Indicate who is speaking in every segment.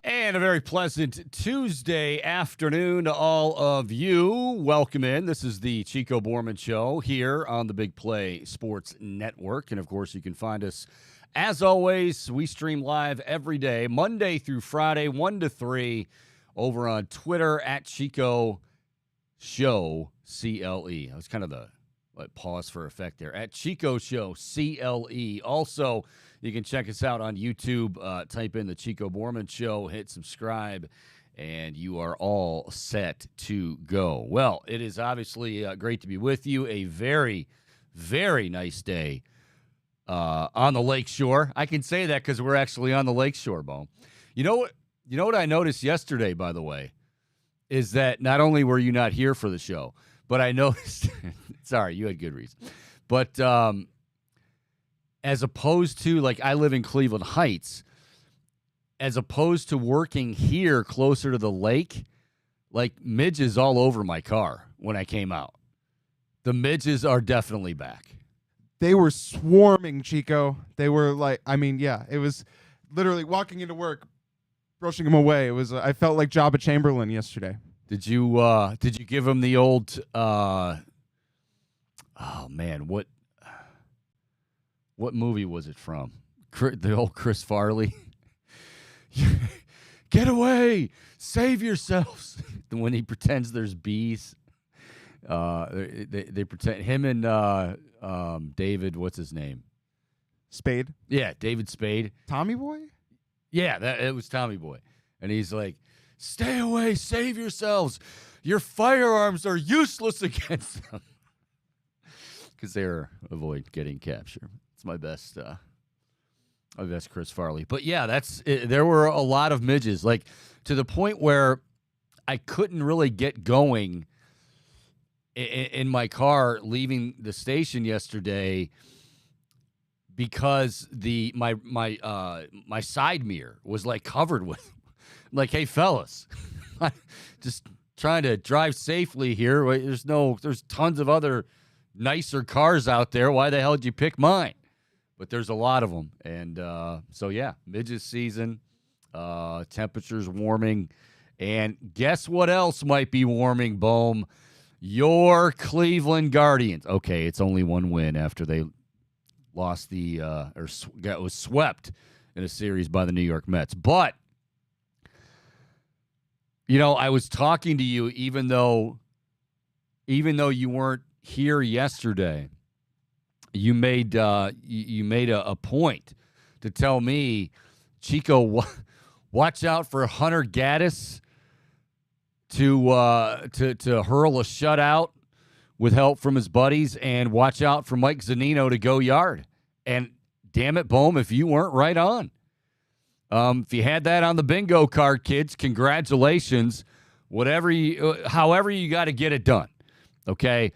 Speaker 1: And a very pleasant Tuesday afternoon to all of you. Welcome in. This is the Chico Bormann Show here on the Big Play Sports Network. And, of course, you can find us, as always, we stream live every day, Monday through Friday, 1 to 3, over on Twitter at Chico Show, CLE. That was kind of the pause for effect there. At Chico Show, CLE. Also, you can check us out on YouTube. Type in the Chico Bormann Show, hit subscribe, and you are all set to go. Well, it is obviously great to be with you. A very, very nice day on the lakeshore. I can say that because we're actually on the lakeshore, Bo. You know what I noticed yesterday, by the way, is that not only were you not here for the show, but I noticed – sorry, you had good reason. But as opposed to, like, I live in Cleveland Heights, as opposed to working here closer to the lake, like, midges all over my car when I came out. The midges are definitely back.
Speaker 2: They were swarming, Chico. They were like, I mean, yeah, it was literally walking into work, brushing them away. It was, I felt like Jabba Chamberlain yesterday.
Speaker 1: Did you give him the old, oh man, what movie was it from? The old Chris Farley. Get away! Save yourselves! When he pretends there's bees. They pretend him and David. What's his name?
Speaker 2: Spade.
Speaker 1: Yeah, David Spade.
Speaker 2: Tommy Boy.
Speaker 1: Yeah, it was Tommy Boy, and he's like, "Stay away! Save yourselves! Your firearms are useless against them." Because they're avoid getting captured. It's my best Chris Farley. But yeah, there were a lot of midges, like to the point where I couldn't really get going in my car leaving the station yesterday because my side mirror was like covered with, like, hey fellas, just trying to drive safely here. There's tons of other nicer cars out there. Why the hell did you pick mine? But there's a lot of them. And so, yeah, midget season, temperatures warming. And guess what else might be warming, Bohm? Your Cleveland Guardians. Okay, it's only one win after they lost was swept in a series by the New York Mets. But, I was talking to you even though you weren't here yesterday. You made a point to tell me, Chico, watch out for Hunter Gaddis to hurl a shutout with help from his buddies, and watch out for Mike Zunino to go yard. And damn it, Bohm, if you weren't right on. If you had that on the bingo card, kids, congratulations. However you got to get it done. Okay.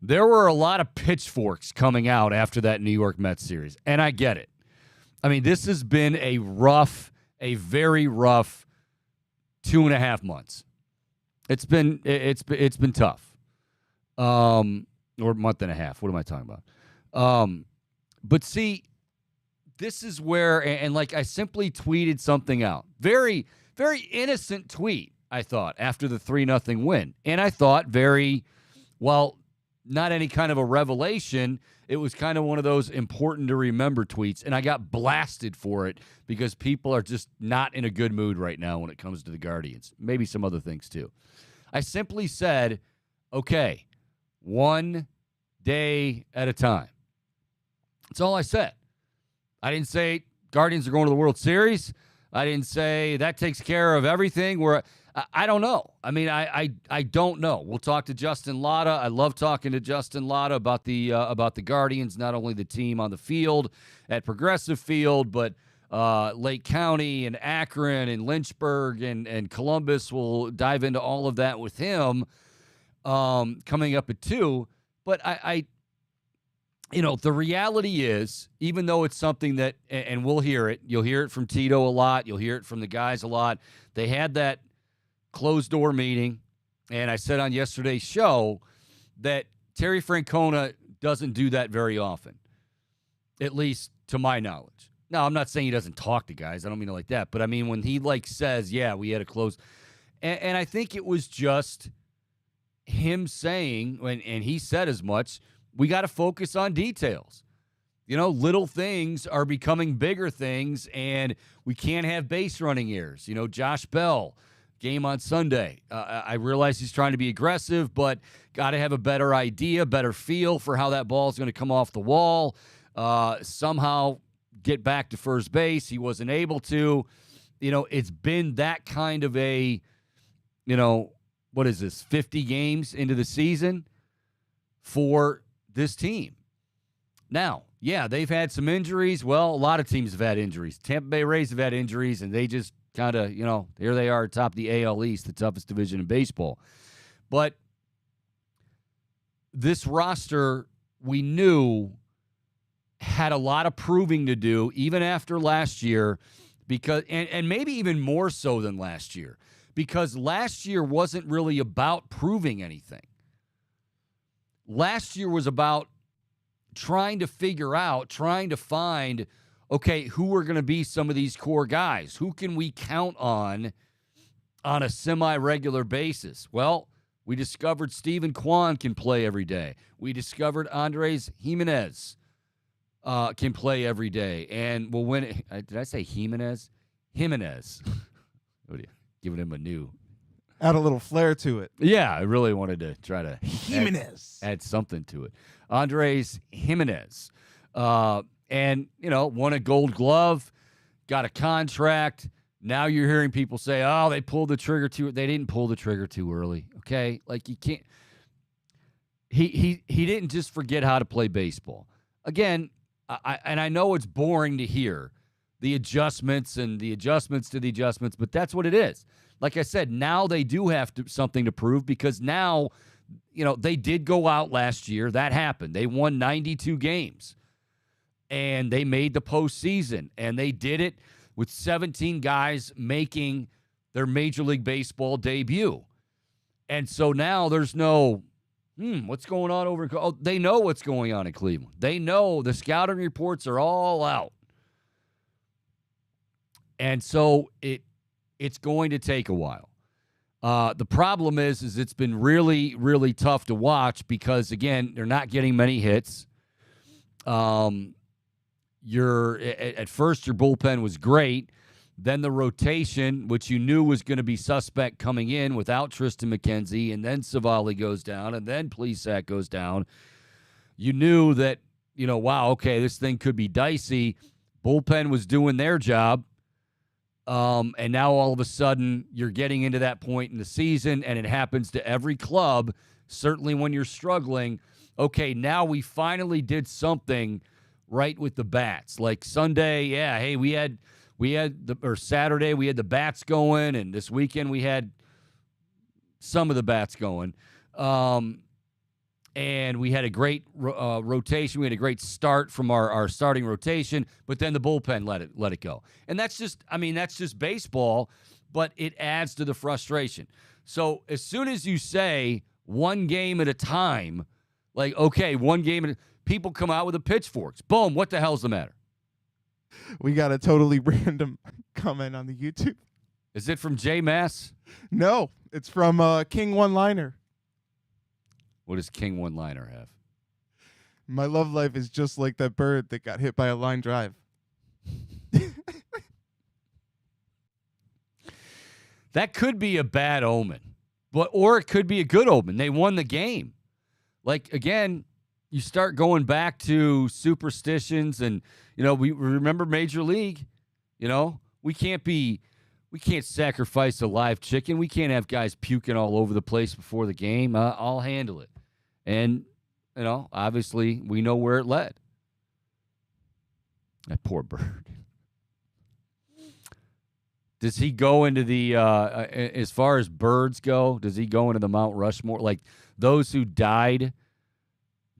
Speaker 1: There were a lot of pitchforks coming out after that New York Mets series, and I get it. I mean, this has been a very rough 2.5 months. It's been tough, or month and a half. What am I talking about? But see, this is where, and like I simply tweeted something out, very, very innocent tweet. I thought after the 3-0 win, and I thought not any kind of a revelation. It was kind of one of those important to remember tweets, and I got blasted for it because people are just not in a good mood right now when it comes to the Guardians. Maybe some other things too. I simply said, okay, one day at a time. That's all I said. I didn't say Guardians are going to the World Series. I didn't say that takes care of everything. I don't know. I mean, I don't know. We'll talk to Justin Lada. I love talking to Justin Lada about the Guardians, not only the team on the field at Progressive Field, but Lake County and Akron and Lynchburg and Columbus. We'll dive into all of that with him coming up at 2. But the reality is, even though it's something that, and we'll hear it, you'll hear it from Tito a lot, you'll hear it from the guys a lot. They had that closed-door meeting, and I said on yesterday's show that Terry Francona doesn't do that very often, at least to my knowledge. Now, I'm not saying he doesn't talk to guys. I don't mean it like that. But, I mean, when he, says, yeah, we had a close. And I think it was just him saying, and he said as much, we got to focus on details. Little things are becoming bigger things, and we can't have base running errors. Josh Bell, game on Sunday. I realize he's trying to be aggressive, but got to have a better idea, better feel for how that ball is going to come off the wall. Somehow get back to first base. He wasn't able to. It's been that kind of a, what is this, 50 games into the season for this team. Now, yeah, they've had some injuries. Well, a lot of teams have had injuries. Tampa Bay Rays have had injuries, and they just kind of, here they are atop the AL East, the toughest division in baseball. But this roster, we knew, had a lot of proving to do, even after last year, because and maybe even more so than last year, because last year wasn't really about proving anything. Last year was about trying to find, okay, who are going to be some of these core guys? Who can we count on a semi-regular basis? Well, we discovered Steven Kwan can play every day. We discovered Andres Jimenez can play every day and will win it. Did I say Jimenez? Jimenez. What are you giving him a new?
Speaker 2: Add a little flair to it.
Speaker 1: Yeah, I really wanted to try to
Speaker 2: Jimenez.
Speaker 1: Add something to it. Andres Jimenez. And, won a Gold Glove, got a contract. Now you're hearing people say, oh, they pulled the trigger they didn't pull the trigger too early. Okay? You can't. He didn't just forget how to play baseball. Again, I know it's boring to hear the adjustments and the adjustments to the adjustments, but that's what it is. Like I said, now they do have something to prove, because now, they did go out last year. That happened. They won 92 games, and they made the postseason, and they did it with 17 guys making their Major League Baseball debut. And so now there's no, what's going on over in Cleveland? Oh, they know what's going on in Cleveland. They know the scouting reports are all out. And so it's going to take a while. The problem is it's been really, really tough to watch because, again, they're not getting many hits. At first your bullpen was great. Then the rotation, which you knew was going to be suspect coming in without Tristan McKenzie, and then Savali goes down, and then Plesac goes down. You knew that, wow, okay, this thing could be dicey. Bullpen was doing their job. And now all of a sudden you're getting into that point in the season, and it happens to every club, certainly when you're struggling. Okay, now we finally did something right with the bats. Like Sunday, yeah, hey, Saturday we had the bats going, and this weekend we had some of the bats going. And we had a great rotation. We had a great start from our starting rotation, but then the bullpen let it go. And that's just baseball, but it adds to the frustration. So as soon as you say one game at a time, one game people come out with the pitchforks. Boom, what the hell's the matter?
Speaker 2: We got a totally random comment on the YouTube.
Speaker 1: Is it from J Mass?
Speaker 2: No, it's from King One Liner.
Speaker 1: What does King One Liner have?
Speaker 2: My love life is just like that bird that got hit by a line drive.
Speaker 1: That could be a bad omen, or it could be a good omen. They won the game. Again, you start going back to superstitions, and we remember Major League. We can't sacrifice a live chicken. We can't have guys puking all over the place before the game. I'll handle it. And, obviously we know where it led. That poor bird. Does he go into the as far as birds go? Does he go into the Mount Rushmore, like those who died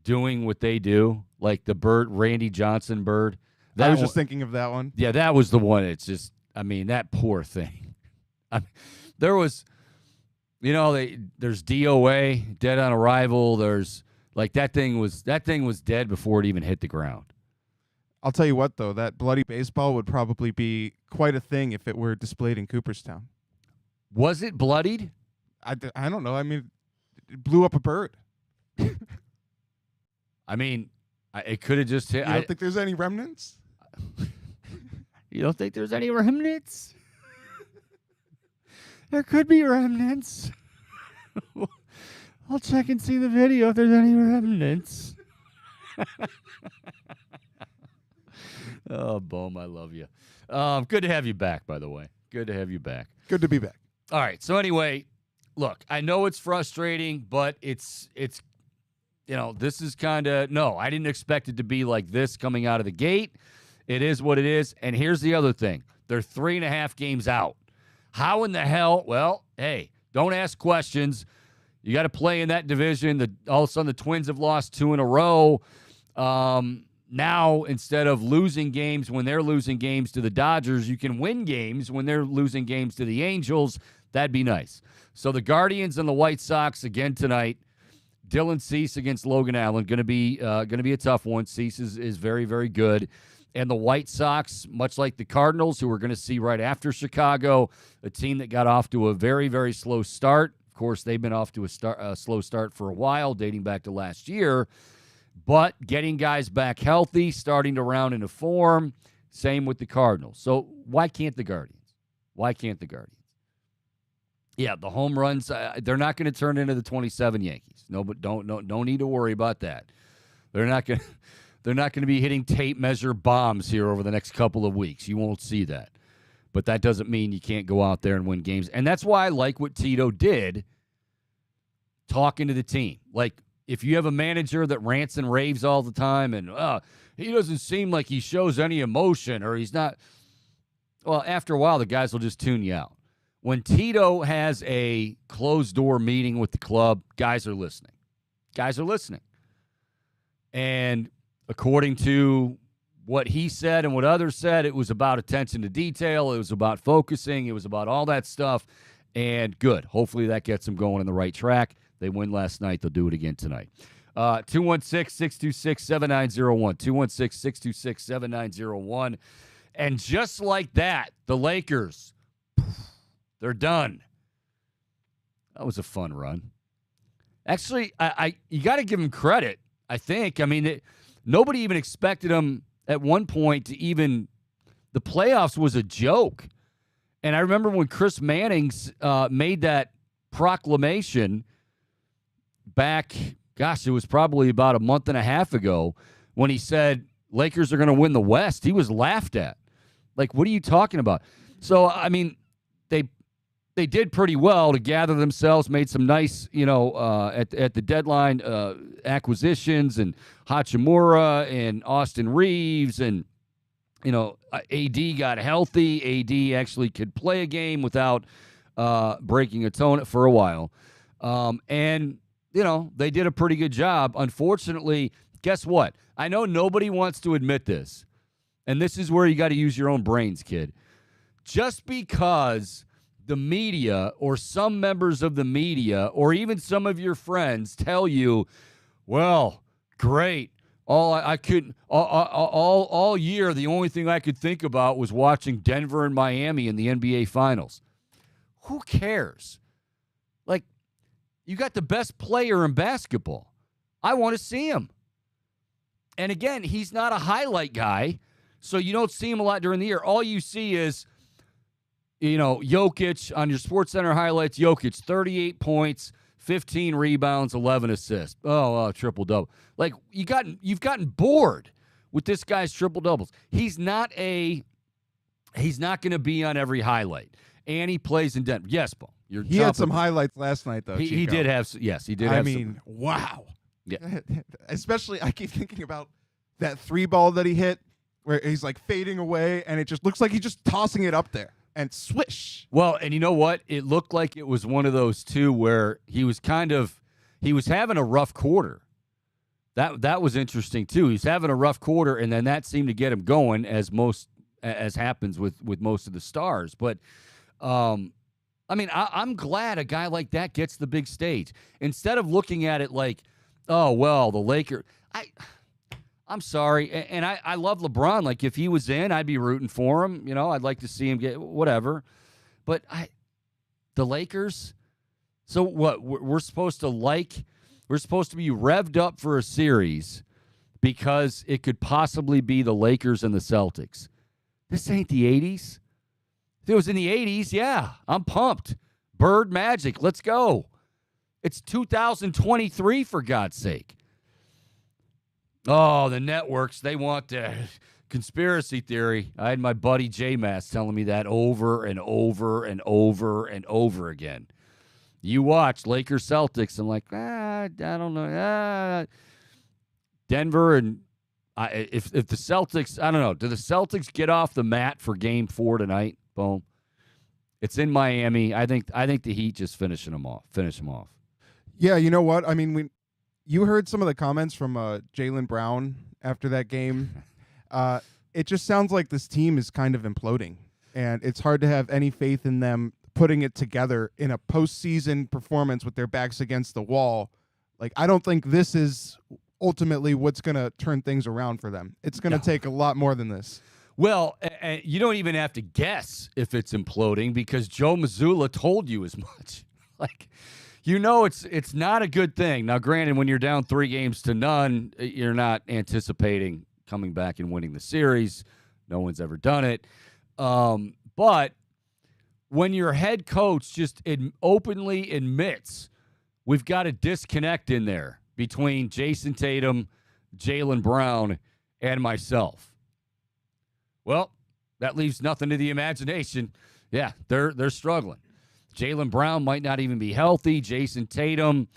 Speaker 1: doing what they do, like the bird, Randy Johnson bird?
Speaker 2: I was just thinking of that one.
Speaker 1: Yeah, that was the one. It's just, I mean, that poor thing. There was, there's DOA, dead on arrival. There's like that thing was dead before it even hit the ground.
Speaker 2: I'll tell you what, though, that bloody baseball would probably be quite a thing if it were displayed in Cooperstown.
Speaker 1: Was it bloodied?
Speaker 2: I don't know. I mean, it blew up a bird.
Speaker 1: I mean, it could have just hit.
Speaker 2: You don't think there's any remnants?
Speaker 1: You don't think there's any remnants? There could be remnants. I'll check and see the video if there's any remnants. Oh, Bohm, I love you. Good to have you back, by the way. Good to have you back.
Speaker 2: Good to be back.
Speaker 1: All right. So anyway, look, I know it's frustrating, but it's this is kind of, no, I didn't expect it to be like this coming out of the gate. It is what it is. And here's the other thing. They're 3.5 games out. How in the hell? Well, hey, don't ask questions. You got to play in that division. All of a sudden, the Twins have lost 2 in a row. Now, instead of losing games when they're losing games to the Dodgers, you can win games when they're losing games to the Angels. That'd be nice. So the Guardians and the White Sox again tonight. Dylan Cease against Logan Allen, going to be a tough one. Cease is very, very good. And the White Sox, much like the Cardinals, who we're going to see right after Chicago, a team that got off to a very, very slow start. Of course, they've been off to a slow start for a while, dating back to last year. But getting guys back healthy, starting to round into form, same with the Cardinals. So why can't the Guardians? Why can't the Guardians? Yeah, the home runs, they're not going to turn into the 27 Yankees. No, but don't need to worry about that. They're not going to be hitting tape measure bombs here over the next couple of weeks. You won't see that. But that doesn't mean you can't go out there and win games. And that's why I like what Tito did talking to the team. Like, if you have a manager that rants and raves all the time and he doesn't seem like he shows any emotion or he's not, well, after a while, the guys will just tune you out. When Tito has a closed-door meeting with the club, guys are listening. Guys are listening. And according to what he said and what others said, it was about attention to detail. It was about focusing. It was about all that stuff. And good. Hopefully that gets them going on the right track. They win last night. They'll do it again tonight. 216-626-7901. 216-626-7901. And just like that, the Lakers, they're done. That was a fun run. Actually, you got to give them credit, I think. I mean, nobody even expected them at one point to even – the playoffs was a joke. And I remember when Chris Manning's made that proclamation back, gosh, it was probably about a month and a half ago when he said Lakers are going to win the West. He was laughed at. Like, what are you talking about? So, I mean, they did pretty well to gather themselves, made some nice, at the deadline acquisitions and Hachimura and Austin Reeves and, AD got healthy. AD actually could play a game without breaking a tone for a while. And, they did a pretty good job. Unfortunately, guess what? I know nobody wants to admit this, and this is where you got to use your own brains, kid. Just because the media or some members of the media or even some of your friends tell you, well, great. All year, the only thing I could think about was watching Denver and Miami in the NBA Finals. Who cares? Like, you got the best player in basketball. I want to see him. And again, he's not a highlight guy, so you don't see him a lot during the year. All you see is, Jokic on your SportsCenter highlights. Jokic, 38 points, 15 rebounds, 11 assists. Oh, triple-double. Like, you've gotten bored with this guy's triple-doubles. He's not going to be on every highlight. And he plays in Denver. Yes, Paul.
Speaker 2: He had some highlights last night, though.
Speaker 1: He did have, yes, he did have some.
Speaker 2: Wow.
Speaker 1: Yeah.
Speaker 2: Especially, I keep thinking about that 3 ball that he hit where he's like fading away and it just looks like he's just tossing it up there. and swish.
Speaker 1: Well, and you know what? It looked like it was one of those two where he was having a rough quarter. That was interesting too. He's having a rough quarter, and then that seemed to get him going, as happens with most of the stars. But I'm glad a guy like that gets the big stage instead of looking at it like, oh well, the Lakers. I'm sorry, and I love LeBron. Like if he was in, I'd be rooting for him. I'd like to see him get whatever. But the Lakers. So what? We're supposed to like. We're supposed to be revved up for a series because it could possibly be the Lakers and the Celtics. This ain't the 80s. If it was in the 80s, yeah, I'm pumped. Bird Magic, let's go. It's 2023, for God's sake. Oh, the networks, they want conspiracy theory. I had my buddy J-Mass telling me that over and over and over and over again. You watch Lakers Celtics, I'm like, I don't know. Denver and if the Celtics, I don't know. Do the Celtics get off the mat for Game 4 tonight? Boom. It's in Miami. I think the Heat just finish them off.
Speaker 2: Yeah, you know what? I mean, you heard some of the comments from Jaylen Brown after that game. It just sounds like this team is kind of imploding, and it's hard to have any faith in them putting it together in a postseason performance with their backs against the wall. Like, I don't think this is ultimately what's going to turn things around for them. It's going to take a lot more than this.
Speaker 1: Well, you don't even have to guess if it's imploding because Joe Mazzulla told you as much. Like, it's not a good thing. Now, granted, when you're down 3-0, you're not anticipating coming back and winning the series. No one's ever done it. But when your head coach just openly admits we've got a disconnect in there between Jason Tatum, Jaylen Brown, and myself. Well, that leaves nothing to the imagination. Yeah, they're struggling. Jaylen Brown might not even be healthy. Jason Tatum's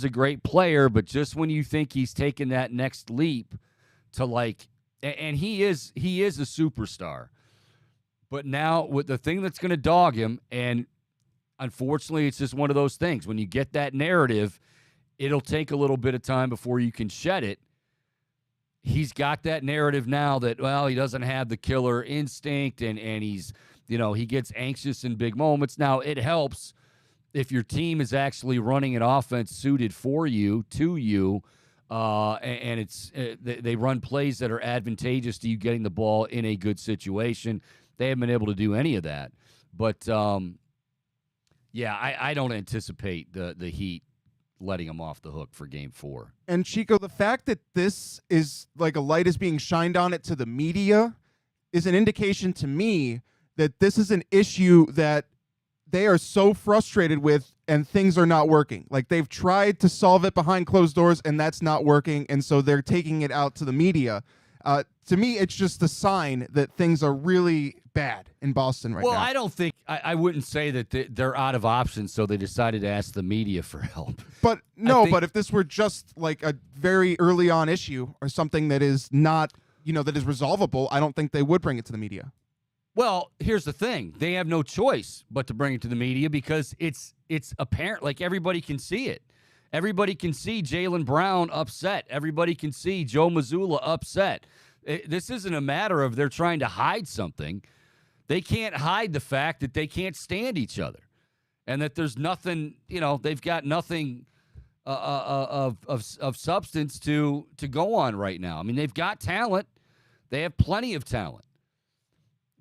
Speaker 1: a great player, but just when you think he's taken that next leap to and he is a superstar. But now with the thing that's going to dog him, and unfortunately it's just one of those things. When you get that narrative, it'll take a little bit of time before you can shed it. He's got that narrative now that, well, he doesn't have the killer instinct and he's, he gets anxious in big moments. Now, it helps if your team is actually running an offense suited for you, to you, and it's they run plays that are advantageous to you getting the ball in a good situation. They haven't been able to do any of that. But, I don't anticipate the Heat letting them off the hook for Game 4.
Speaker 2: And, Chico, the fact that this is like a light is being shined on it to the media is an indication to me that this is an issue that they are so frustrated with and things are not working. Like, they've tried to solve it behind closed doors and that's not working, and so they're taking it out to the media. To me, it's just a sign that things are really bad in Boston right now.
Speaker 1: Well, I don't think I wouldn't say that they're out of options, so they decided to ask the media for help.
Speaker 2: But but if this were just like a very early on issue or something that is not, that is resolvable, I don't think they would bring it to the media.
Speaker 1: Well, here's the thing. They have no choice but to bring it to the media because it's apparent, like everybody can see it. Everybody can see Jaylen Brown upset. Everybody can see Joe Mazzulla upset. This isn't a matter of they're trying to hide something. They can't hide the fact that they can't stand each other and that there's nothing, they've got nothing of substance to go on right now. I mean, they've got talent. They have plenty of talent.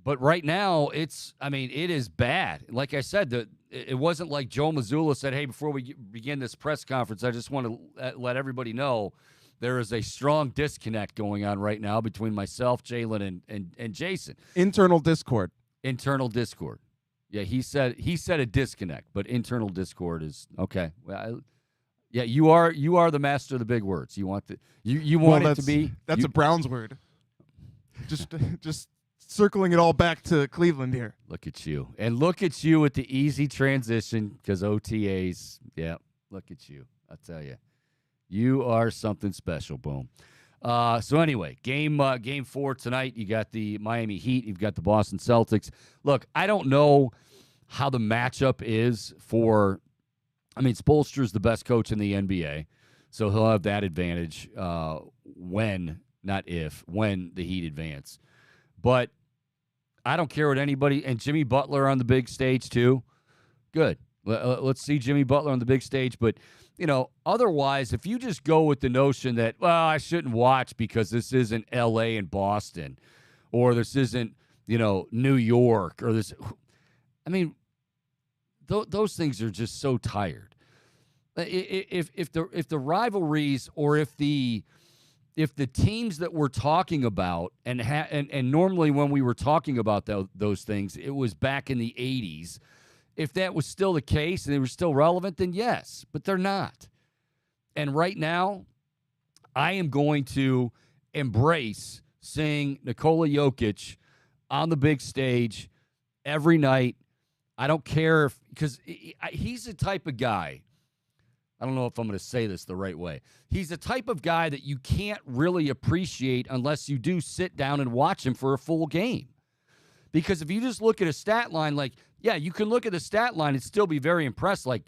Speaker 1: But right now, it is bad. Like I said, it wasn't like Joe Mazzulla said, hey, before we begin this press conference, I just want to let everybody know there is a strong disconnect going on right now between myself, Jaylen, and Jason.
Speaker 2: Internal discord.
Speaker 1: Yeah, he said a disconnect, but internal discord is okay. Well, you are the master of the big words. You want it to be.
Speaker 2: That's a Browns word. Just circling it all back to Cleveland here.
Speaker 1: Look at you. And look at you with the easy transition because OTAs. Yeah, look at you. I'll tell you. You are something special, Boom. So anyway, game 4 tonight. You got the Miami Heat. You've got the Boston Celtics. Look, I don't know how the matchup is for. I mean, Spoelstra's the best coach in the NBA, so he'll have that advantage when, not if, when the Heat advance. But I don't care what anybody, and Jimmy Butler on the big stage too. Good. Let's see Jimmy Butler on the big stage. But, otherwise, if you just go with the notion that, well, I shouldn't watch because this isn't L.A. and Boston, or this isn't, New York, or this, I mean, those things are just so tired. If the rivalries, or if the teams that we're talking about, and normally when we were talking about those things, it was back in the 80s. If that was still the case and they were still relevant, then yes, but they're not. And right now, I am going to embrace seeing Nikola Jokic on the big stage every night. I don't care because he's the type of guy. I don't know if I'm going to say this the right way. He's the type of guy that you can't really appreciate unless you do sit down and watch him for a full game. Because if you just look at a stat line, you can look at the stat line and still be very impressed. Like,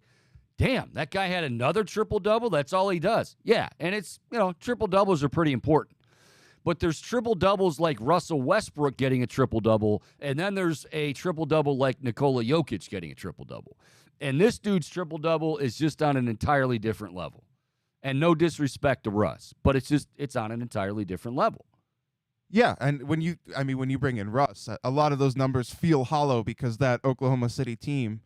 Speaker 1: damn, that guy had another triple-double. That's all he does. Yeah, and it's, triple-doubles are pretty important. But there's triple-doubles like Russell Westbrook getting a triple-double, and then there's a triple-double like Nikola Jokic getting a triple-double. And this dude's triple-double is just on an entirely different level. And no disrespect to Russ, but it's on an entirely different level.
Speaker 2: Yeah, and when you bring in Russ, a lot of those numbers feel hollow because that Oklahoma City team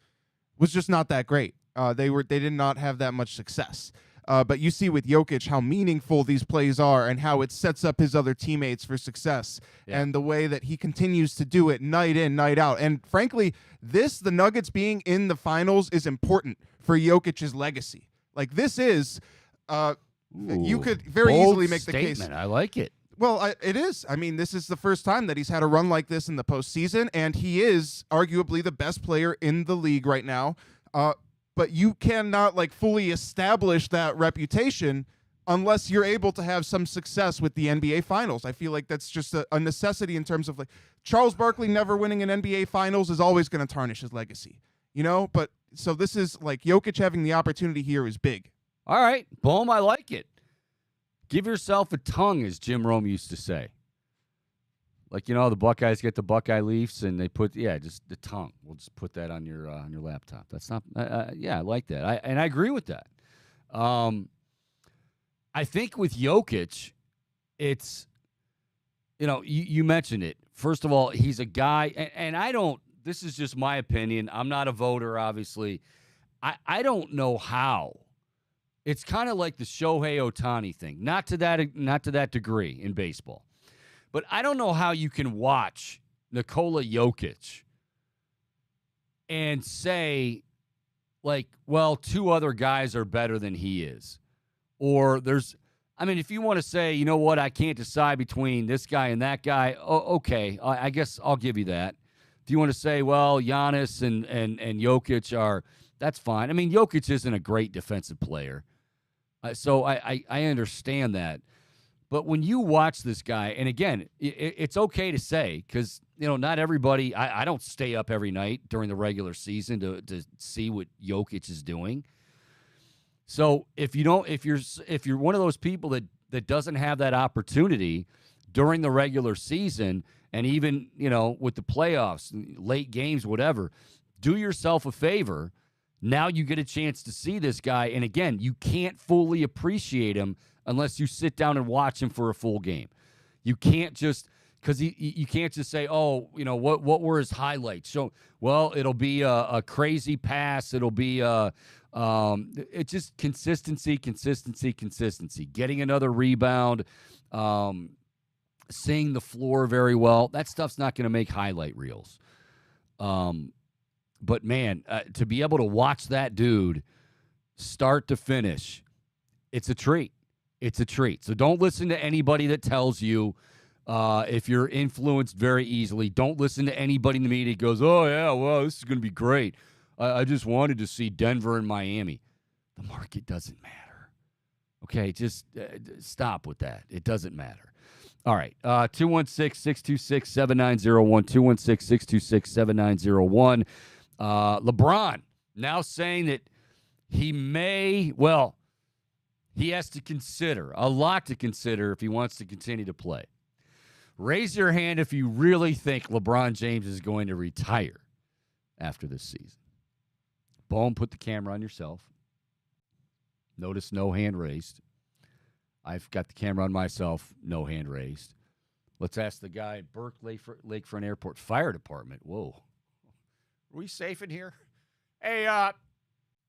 Speaker 2: was just not that great. They did not have that much success. But you see with Jokic how meaningful these plays are and how it sets up his other teammates for success, and the way that he continues to do it night in, night out. And frankly, the Nuggets being in the finals is important for Jokic's legacy. Like, this is, you could very easily make the case.
Speaker 1: I like it.
Speaker 2: Well, it is. I mean, this is the first time that he's had a run like this in the postseason, and he is arguably the best player in the league right now. But you cannot fully establish that reputation unless you're able to have some success with the NBA Finals. I feel like that's just a necessity in terms of Charles Barkley never winning an NBA Finals is always going to tarnish his legacy, But so this is Jokic having the opportunity here is big.
Speaker 1: All right, boom, I like it. Give yourself a tongue, as Jim Rome used to say. The Buckeyes get the Buckeye Leafs, and they put, just the tongue. We'll just put that on your laptop. That's not, I like that. I agree with that. I think with Jokic, it's, you mentioned it. First of all, he's a guy, and I don't, this is just my opinion. I'm not a voter, obviously. I don't know how. It's kind of like the Shohei Ohtani thing, not to that degree in baseball. But I don't know how you can watch Nikola Jokic and say, two other guys are better than he is. Or if you want to say, you know what, I can't decide between this guy and that guy, okay, I guess I'll give you that. If you want to say, well, Giannis and Jokic are, that's fine. I mean, Jokic isn't a great defensive player. So I understand that. But when you watch this guy, and again, it's okay to say, because, not everybody, I don't stay up every night during the regular season to see what Jokic is doing. So if you're one of those people that doesn't have that opportunity during the regular season, and even, with the playoffs, late games, whatever, do yourself a favor. Now you get a chance to see this guy, and again, you can't fully appreciate him unless you sit down and watch him for a full game. You can't just, because you can't just say, what were his highlights? So, well, it'll be a crazy pass. It'll be it's just consistency, getting another rebound, seeing the floor very well. That stuff's not going to make highlight reels. But, man, to be able to watch that dude start to finish, it's a treat. It's a treat. So don't listen to anybody that tells you if you're influenced very easily. Don't listen to anybody in the media that goes, oh, yeah, well, this is going to be great. I just wanted to see Denver and Miami. The market doesn't matter. Okay, just stop with that. It doesn't matter. All right, 216-626-7901, 216-626-7901. LeBron now saying that he has to consider, a lot to consider if he wants to continue to play. Raise your hand if you really think LeBron James is going to retire after this season. Boom, put the camera on yourself. Notice no hand raised. I've got the camera on myself, no hand raised. Let's ask the guy at Burke Lakefront Airport Fire Department. Whoa. Are we safe in here? Hey,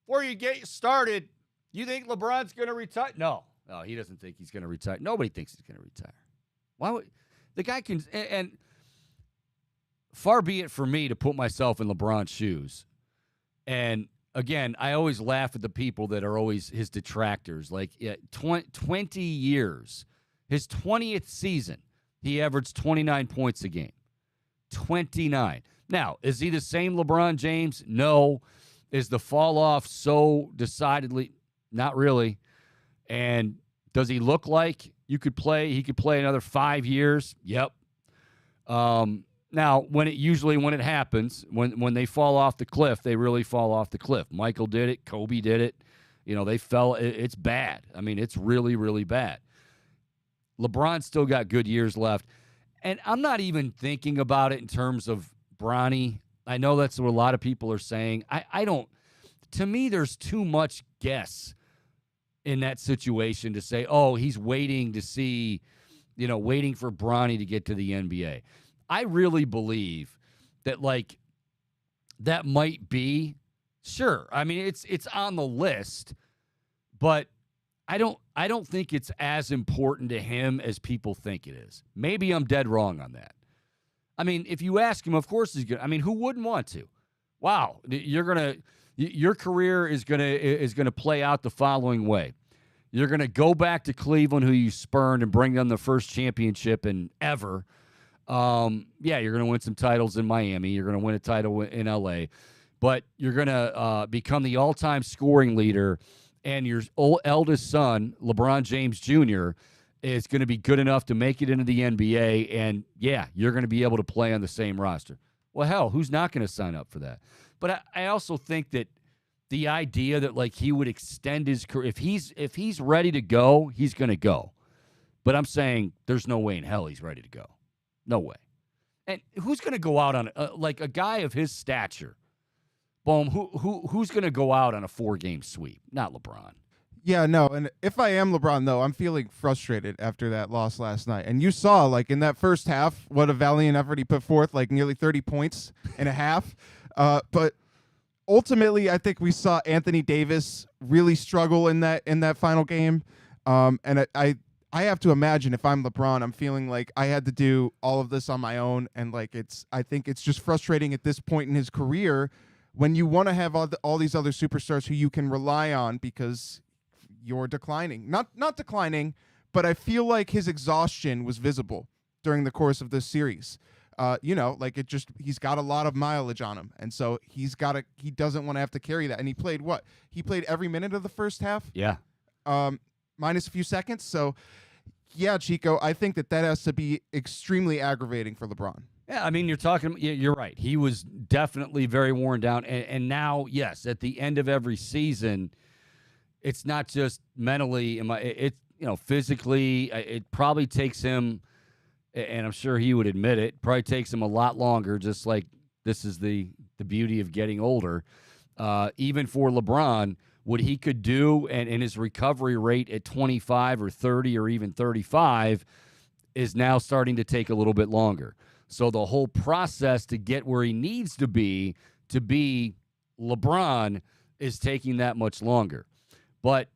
Speaker 1: before you get started, you think LeBron's going to retire? No, he doesn't think he's going to retire. Nobody thinks he's going to retire. Why would the guy can? And far be it for me to put myself in LeBron's shoes. And again, I always laugh at the people that are always his detractors. Like 20 years, his 20th season, he averaged 29 points a game. 29. Now, is he the same LeBron James? No. Is the fall off so decidedly? Not really. And does he look like he could play another 5 years? Yep. Now, when it happens, when they fall off the cliff, they really fall off the cliff. Michael did it. Kobe did it. They fell. It's bad. I mean, it's really, really bad. LeBron's still got good years left. And I'm not even thinking about it in terms of Bronny. I know that's what a lot of people are saying. I don't. To me, there's too much guess in that situation to say, oh, he's waiting to see, waiting for Bronny to get to the NBA. I really believe that, that might be, sure. I mean, it's on the list, but I don't think it's as important to him as people think it is. Maybe I'm dead wrong on that. I mean, if you ask him, of course he's gonna. I mean, who wouldn't want to? Wow, your career is gonna play out the following way. You're gonna go back to Cleveland, who you spurned, and bring them the first championship in ever. You're gonna win some titles in Miami. You're gonna win a title in LA, but you're gonna become the all-time scoring leader. And your eldest son, LeBron James Jr., is going to be good enough to make it into the NBA, and, you're going to be able to play on the same roster. Well, hell, who's not going to sign up for that? But I also think that the idea that, he would extend his career, if he's ready to go, he's going to go. But I'm saying there's no way in hell he's ready to go. No way. And who's going to go out on, a guy of his stature? Boom, who's going to go out on a 4-game sweep? Not LeBron.
Speaker 2: Yeah, no, and if I am LeBron, though, I'm feeling frustrated after that loss last night. And you saw, in that first half, what a valiant effort he put forth, nearly 30 points in a half. But ultimately, I think we saw Anthony Davis really struggle in that final game. And I have to imagine if I'm LeBron, I'm feeling like I had to do all of this on my own. And, I think it's just frustrating at this point in his career when you want to have all these other superstars who you can rely on because you're declining. Not declining, but I feel like his exhaustion was visible during the course of this series. He's got a lot of mileage on him. And so he doesn't want to have to carry that. And he played what? He played every minute of the first half?
Speaker 1: Yeah.
Speaker 2: Minus a few seconds. So, yeah, Chico, I think that has to be extremely aggravating for LeBron.
Speaker 1: Yeah, I mean, you're right. He was definitely very worn down. And now, yes, at the end of every season, it's not just mentally, physically, it probably takes him, and I'm sure he would admit it, probably takes him a lot longer, just like this is the beauty of getting older. Even for LeBron, what he could do and his recovery rate at 25 or 30 or even 35 is now starting to take a little bit longer. So the whole process to get where he needs to be LeBron is taking that much longer. But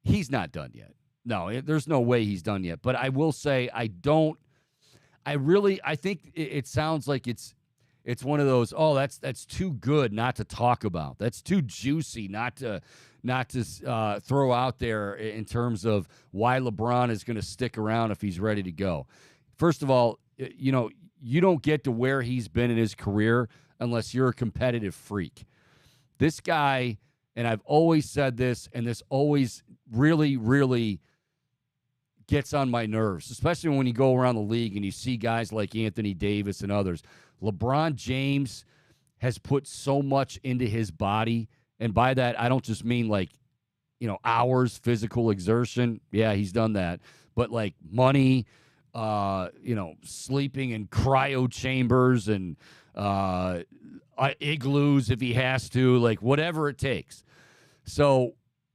Speaker 1: he's not done yet. No, there's no way he's done yet. But I will say I think it sounds like it's one of those, that's too good not to talk about. That's too juicy not to throw out there in terms of why LeBron is going to stick around if he's ready to go. First of all, you don't get to where he's been in his career unless you're a competitive freak. This guy, and I've always said this, and this always really, really gets on my nerves, especially when you go around the league and you see guys like Anthony Davis and others. LeBron James has put so much into his body, and by that, I don't just mean like, hours, physical exertion. Yeah, he's done that. But like money, sleeping in cryo chambers and igloos if he has to, like whatever it takes. So,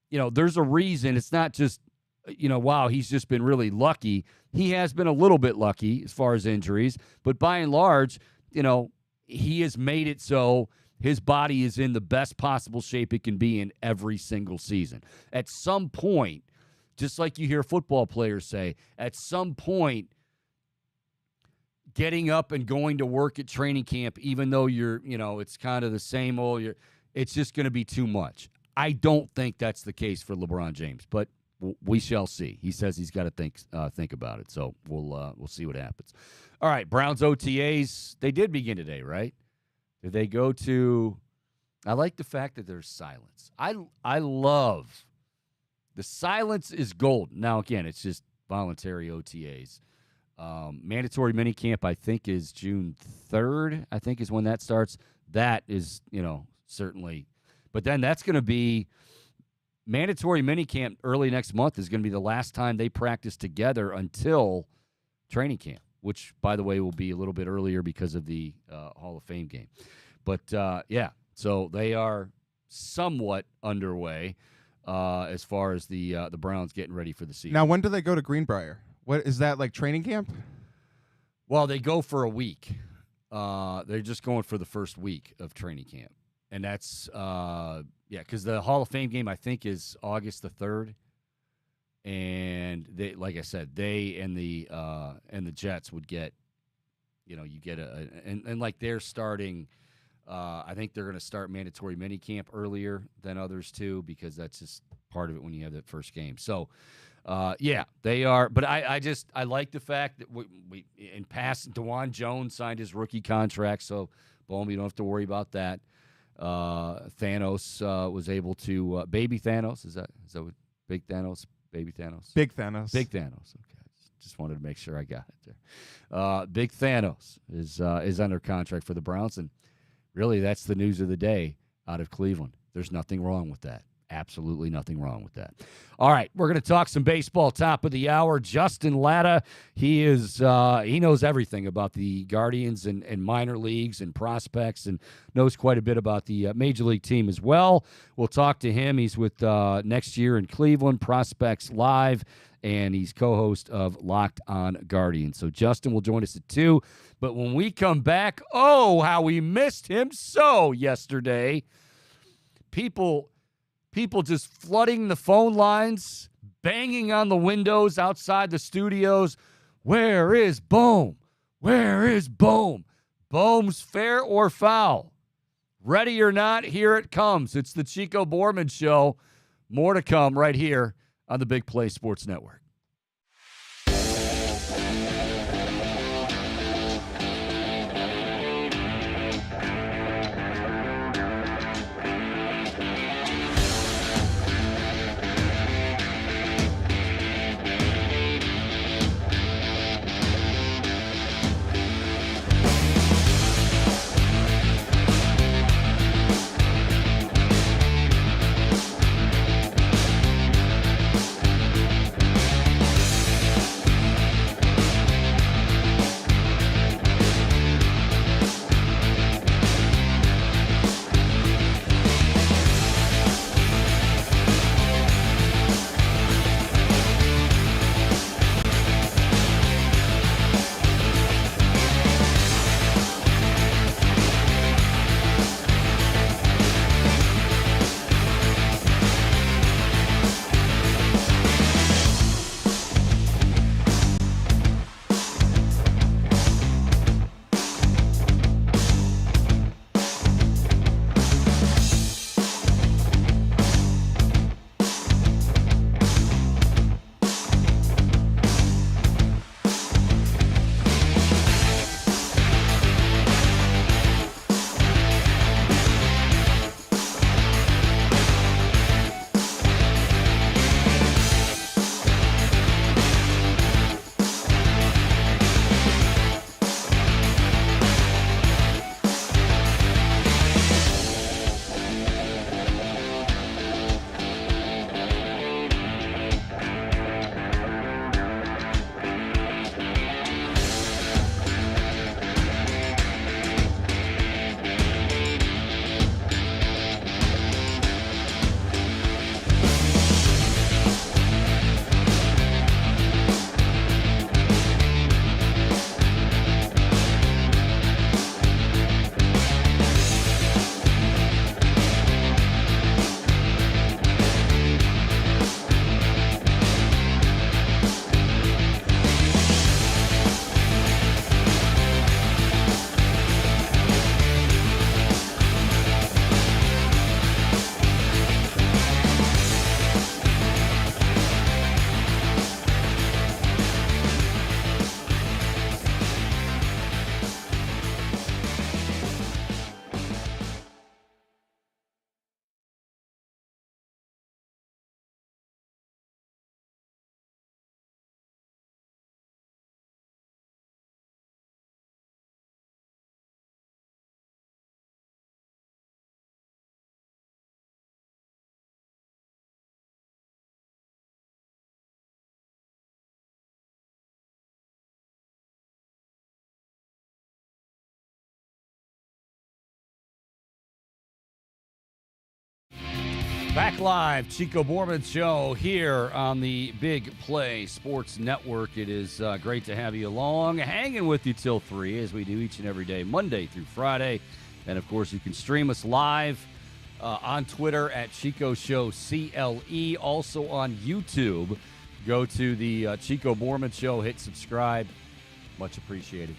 Speaker 1: there's a reason. It's not just, wow, he's just been really lucky. He has been a little bit lucky as far as injuries, but by and large, he has made it so his body is in the best possible shape it can be in every single season. At some point, just like you hear football players say, at some point, getting up and going to work at training camp, even though it's kind of the same old, it's just going to be too much. I don't think that's the case for LeBron James, but we shall see. He says he's got to think about it, so we'll see what happens. All right, Browns OTAs, they did begin today, right? Did they go to – I like the fact that there's silence. I love – the silence is gold. Now, again, it's just voluntary OTAs. Mandatory minicamp, I think, is June 3rd, I think is when that starts. That is, certainly – but then that's going to be – mandatory minicamp early next month is going to be the last time they practice together until training camp, which, by the way, will be a little bit earlier because of the Hall of Fame game. But, so they are somewhat underway as far as the Browns getting ready for the season.
Speaker 2: Now, when do they go to Greenbrier? What is that, like training camp?
Speaker 1: Well, they go for a week. They're just going for the first week of training camp. And that's, because the Hall of Fame game, I think, is August the 3rd. And they, like I said, they and the Jets would get, you get and like they're starting, I think they're going to start mandatory minicamp earlier than others too, because that's just part of it when you have that first game. So, they are. But I like the fact that we in past, DeJuan Jones signed his rookie contract, so boom, you don't have to worry about that. Thanos was able to baby Thanos. Is that what big Thanos? Baby Thanos?
Speaker 2: Big Thanos.
Speaker 1: Big Thanos. Okay. Just wanted to make sure I got it there. Big Thanos is under contract for the Browns, and really that's the news of the day out of Cleveland. There's nothing wrong with that. Absolutely nothing wrong with that. All right, we're going to talk some baseball. Top of the hour, Justin Lada. He knows everything about the Guardians and minor leagues and prospects, and knows quite a bit about the major league team as well. We'll talk to him. He's with Next Year in Cleveland, Prospects Live, and he's co-host of Locked On Guardians. So Justin will join us at 2. But when we come back, oh, how we missed him so yesterday. People just flooding the phone lines, banging on the windows outside the studios. Where is Bohm? Where is Bohm? Bohm's fair or foul? Ready or not, here it comes. It's the Chico Bormann Show. More to come right here on the Big Play Sports Network. Back live, Chico Bormann Show here on the Big Play Sports Network. It is great to have you along, hanging with you till 3, as we do each and every day, Monday through Friday. And, of course, you can stream us live on Twitter at Chico Show CLE, also on YouTube. Go to the Chico Bormann Show, hit subscribe. Much appreciated.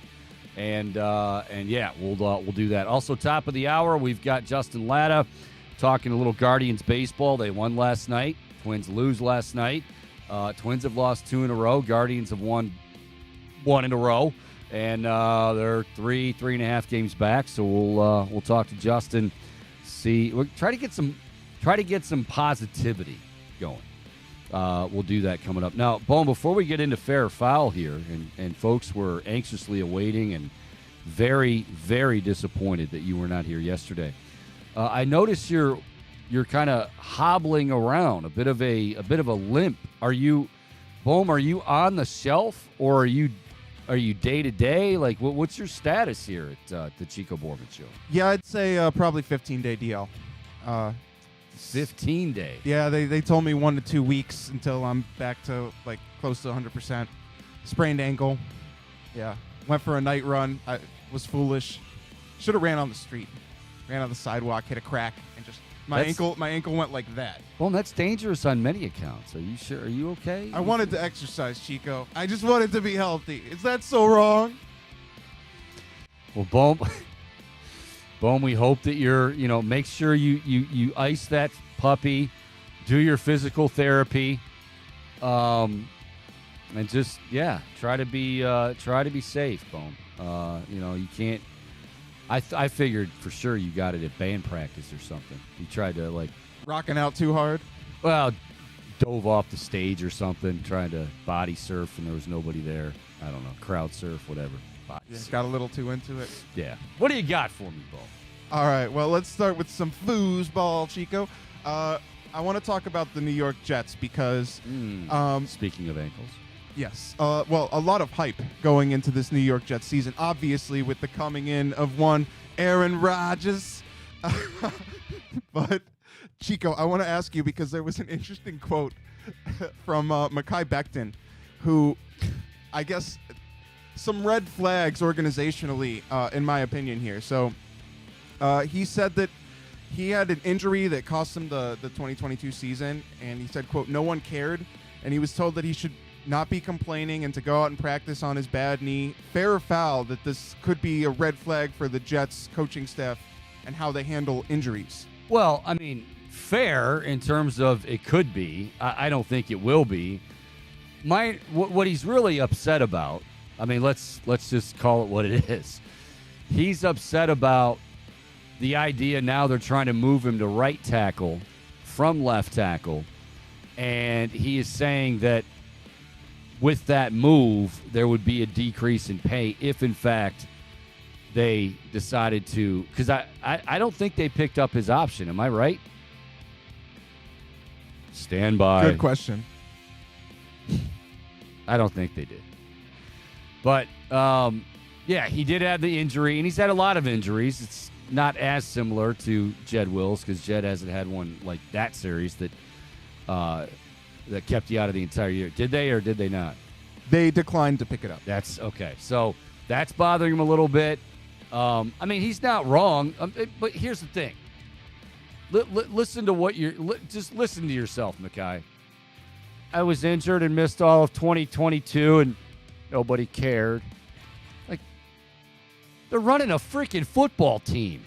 Speaker 1: And yeah, we'll do that. Also, top of the hour, we've got Justin Lada talking a little Guardians baseball. They won last night. Twins lose last night. Twins have lost 2 in a row. Guardians have won 1 in a row, and they're 3.5 games back. So we'll talk to Justin. We'll try to get some positivity going. We'll do that coming up. Now, Bone, before we get into fair or foul here, and folks were anxiously awaiting and very, very disappointed that you were not here yesterday. I noticed you're kind of hobbling around, a bit of a limp. Are you on the shelf, or are you day to day? Like, what's your status here at the Chico Bormann Show?
Speaker 2: Yeah, I'd say probably 15-day DL.
Speaker 1: 15-day.
Speaker 2: Yeah, they told me 1 to 2 weeks until I'm back to like close to 100%. Sprained ankle. Yeah, went for a night run. I was foolish. Should have ran on the street. Ran on the sidewalk, hit a crack, and just my ankle went like that.
Speaker 1: Well, that's dangerous on many accounts. Are you sure? Are you okay?
Speaker 2: I wanted to exercise, Chico. I just wanted to be healthy. Is that so wrong?
Speaker 1: Well, Boom, we hope that make sure you ice that puppy, do your physical therapy, and just try to be safe, Boom. You can't. I figured for sure you got it at band practice or something. You tried to
Speaker 2: rocking out too hard.
Speaker 1: Well, dove off the stage or something, trying to body surf, and there was nobody there. I don't know, crowd surf, whatever.
Speaker 2: Got a little too into it.
Speaker 1: Yeah. What do you got for me, Bo?
Speaker 2: All right. Well, let's start with some foosball, Chico. I want to talk about the New York Jets because
Speaker 1: speaking of ankles.
Speaker 2: Yes. Well, a lot of hype going into this New York Jets season, obviously, with the coming in of one Aaron Rodgers. But, Chico, I want to ask you, because there was an interesting quote from Mekhi Becton, who, I guess, some red flags organizationally, in my opinion here. So he said that he had an injury that cost him the 2022 season, and he said, quote, no one cared, and he was told that he should not be complaining and to go out and practice on his bad knee. Fair or foul that this could be a red flag for the Jets coaching staff and how they handle injuries?
Speaker 1: Well, I mean, fair in terms of it could be. I don't think it will be. What he's really upset about, I mean, let's just call it what it is. He's upset about the idea now they're trying to move him to right tackle from left tackle, and he is saying that with that move, there would be a decrease in pay if, in fact, they decided to. Because I don't think they picked up his option. Am I right? Stand by.
Speaker 2: Good question.
Speaker 1: I don't think they did. But, he did have the injury, and he's had a lot of injuries. It's not as similar to Jed Wills, because Jed hasn't had one like that series that kept you out of the entire year. Did they or did they not?
Speaker 2: They declined to pick it up.
Speaker 1: That's okay. So that's bothering him a little bit. I mean, he's not wrong. But here's the thing. Listen to what just listen to yourself, Mekhi. I was injured and missed all of 2022, and nobody cared. Like, they're running a freaking football team.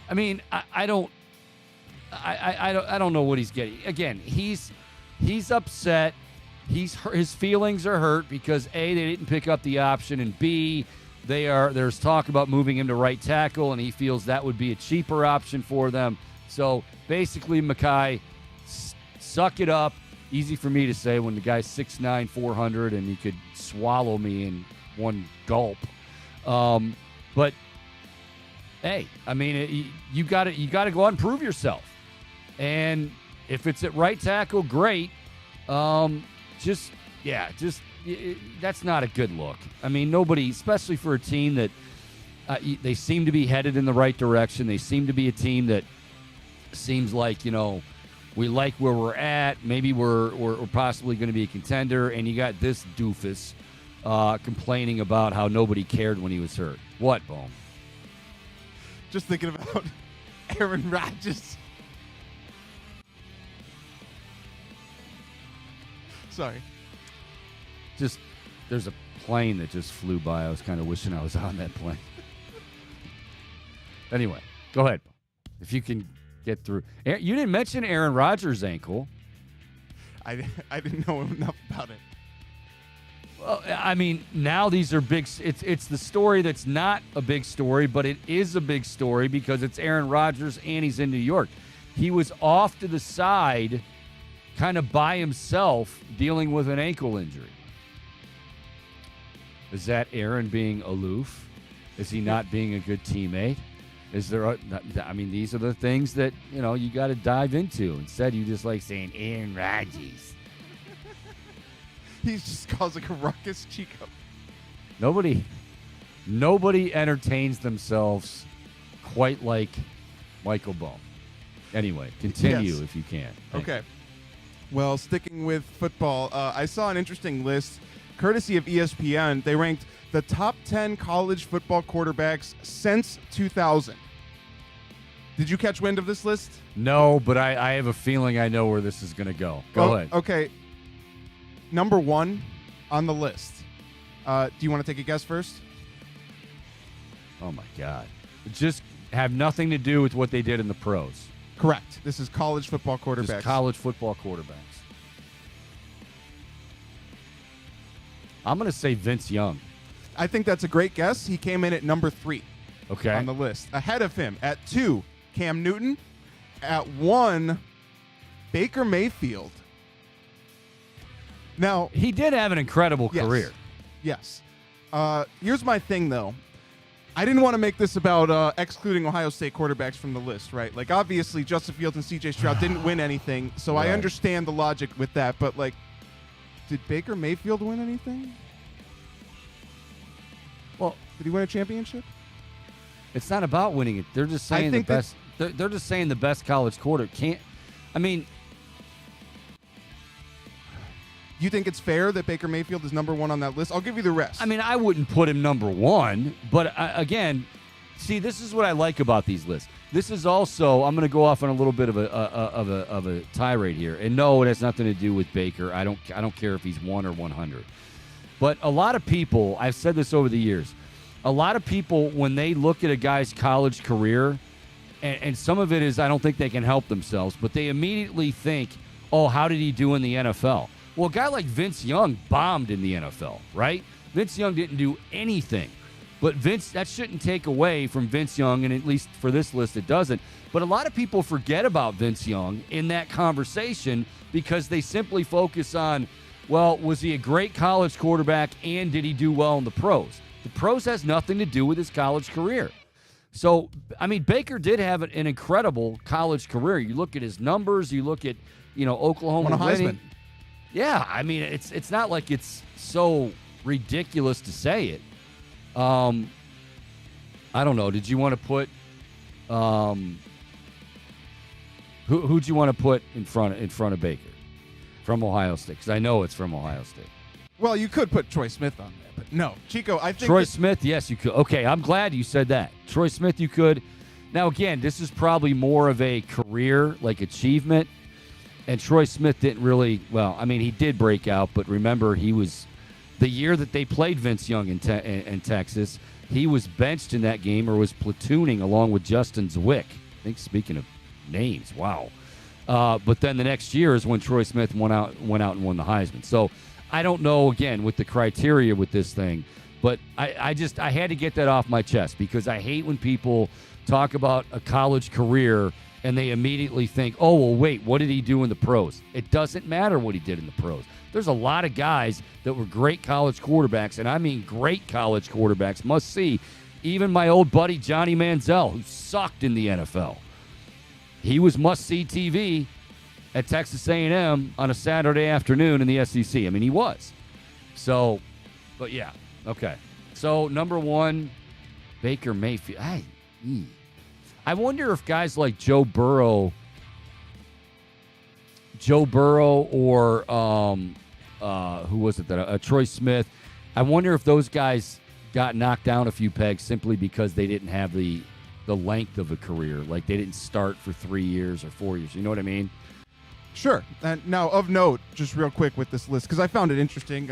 Speaker 1: I mean, I don't know what he's getting. Again, he's upset. His feelings are hurt because A, they didn't pick up the option, and B, there's talk about moving him to right tackle, and he feels that would be a cheaper option for them. So basically, Mekhi, suck it up. Easy for me to say when the guy's 6'9", 400, and he could swallow me in one gulp. But hey, I mean, you got to go out and prove yourself. And if it's at right tackle, great. That's not a good look. I mean, nobody, especially for a team that they seem to be headed in the right direction. They seem to be a team that seems like, We like where we're at. Maybe we're possibly going to be a contender. And you got this doofus complaining about how nobody cared when he was hurt. What, Bohm?
Speaker 2: Just thinking about Aaron Rodgers. Sorry.
Speaker 1: Just, there's a plane that just flew by. I was kind of wishing I was on that plane. Anyway, go ahead. If you can get through. You didn't mention Aaron Rodgers' ankle.
Speaker 2: I didn't know enough about it.
Speaker 1: Well, I mean, now these are big. It's the story that's not a big story, but it is a big story because it's Aaron Rodgers and he's in New York. He was off to the side, kind of by himself, dealing with an ankle injury. Is that Aaron being aloof? Is he not being a good teammate? Is there? I mean, these are the things that you got to dive into. Instead, you just like saying Aaron Rodgers.
Speaker 2: He's just causing a ruckus, Chico.
Speaker 1: Nobody entertains themselves quite like Michael Bohm. Anyway, continue if you can.
Speaker 2: Okay. Well, sticking with football, I saw an interesting list, courtesy of ESPN. They ranked the top 10 college football quarterbacks since 2000. Did you catch wind of this list?
Speaker 1: No, but I have a feeling I know where this is going to go. Go ahead.
Speaker 2: Okay. Number 1 on the list. Do you want to take a guess first?
Speaker 1: Oh, my God. Just have nothing to do with what they did in the pros.
Speaker 2: Correct. This is college football quarterbacks.
Speaker 1: Just college football quarterbacks. I'm going to say Vince Young.
Speaker 2: I think that's a great guess. He came in at number 3 on the list. Ahead of him at 2, Cam Newton. At 1, Baker Mayfield. Now,
Speaker 1: he did have an incredible career.
Speaker 2: Yes. Here's my thing, though. I didn't want to make this about excluding Ohio State quarterbacks from the list, right? Like, obviously, Justin Fields and C.J. Stroud didn't win anything, so I understand the logic with that. But, like, did Baker Mayfield win anything? Well, did he win a championship?
Speaker 1: It's not about winning it. They're just saying the best. They're just saying the best college quarter can't. I mean,
Speaker 2: you think it's fair that Baker Mayfield is number 1 on that list? I'll give you the rest.
Speaker 1: I mean, I wouldn't put him number 1, but again, see, this is what I like about these lists. This is also, I'm going to go off on a little bit of a tirade here, and no, it has nothing to do with Baker. I don't care if he's 1 or 100, but a lot of people, I've said this over the years, a lot of people when they look at a guy's college career, and some of it is I don't think they can help themselves, but they immediately think, oh, how did he do in the NFL? Well, a guy like Vince Young bombed in the NFL, right? Vince Young didn't do anything. But that shouldn't take away from Vince Young, and at least for this list it doesn't. But a lot of people forget about Vince Young in that conversation because they simply focus on, well, was he a great college quarterback and did he do well in the pros? The pros has nothing to do with his college career. So, I mean, Baker did have an incredible college career. You look at his numbers, you look at, Oklahoma
Speaker 2: won a
Speaker 1: winning.
Speaker 2: Heisman.
Speaker 1: Yeah, I mean, it's not like it's so ridiculous to say it. I don't know. Did you want to put who'd you want to put in front of Baker from Ohio State? Because I know it's from Ohio State.
Speaker 2: Well, you could put Troy Smith on there, but no, Chico. I think
Speaker 1: Troy Smith. Yes, you could. Okay, I'm glad you said that. Troy Smith, you could. Now, again, this is probably more of a career like achievement. And Troy Smith didn't really, well, I mean, he did break out, but remember, he was, the year that they played Vince Young in Texas, he was benched in that game or was platooning along with Justin Zwick. I think, speaking of names, wow. But then the next year is when Troy Smith went out and won the Heisman. So I don't know, again, with the criteria with this thing, but I had to get that off my chest because I hate when people talk about a college career and they immediately think, oh, well, wait, what did he do in the pros? It doesn't matter what he did in the pros. There's a lot of guys that were great college quarterbacks, and I mean great college quarterbacks, must see. Even my old buddy Johnny Manziel, who sucked in the NFL. He was must-see TV at Texas A&M on a Saturday afternoon in the SEC. I mean, he was. So, but yeah, okay. So, number 1, Baker Mayfield. I wonder if guys like Joe Burrow Joe Burrow or who was it that Troy Smith. I wonder if those guys got knocked down a few pegs simply because they didn't have the length of a career. Like they didn't start for 3 years or 4 years. You know what I mean?
Speaker 2: Sure. And now, of note, just real quick with this list, because I found it interesting.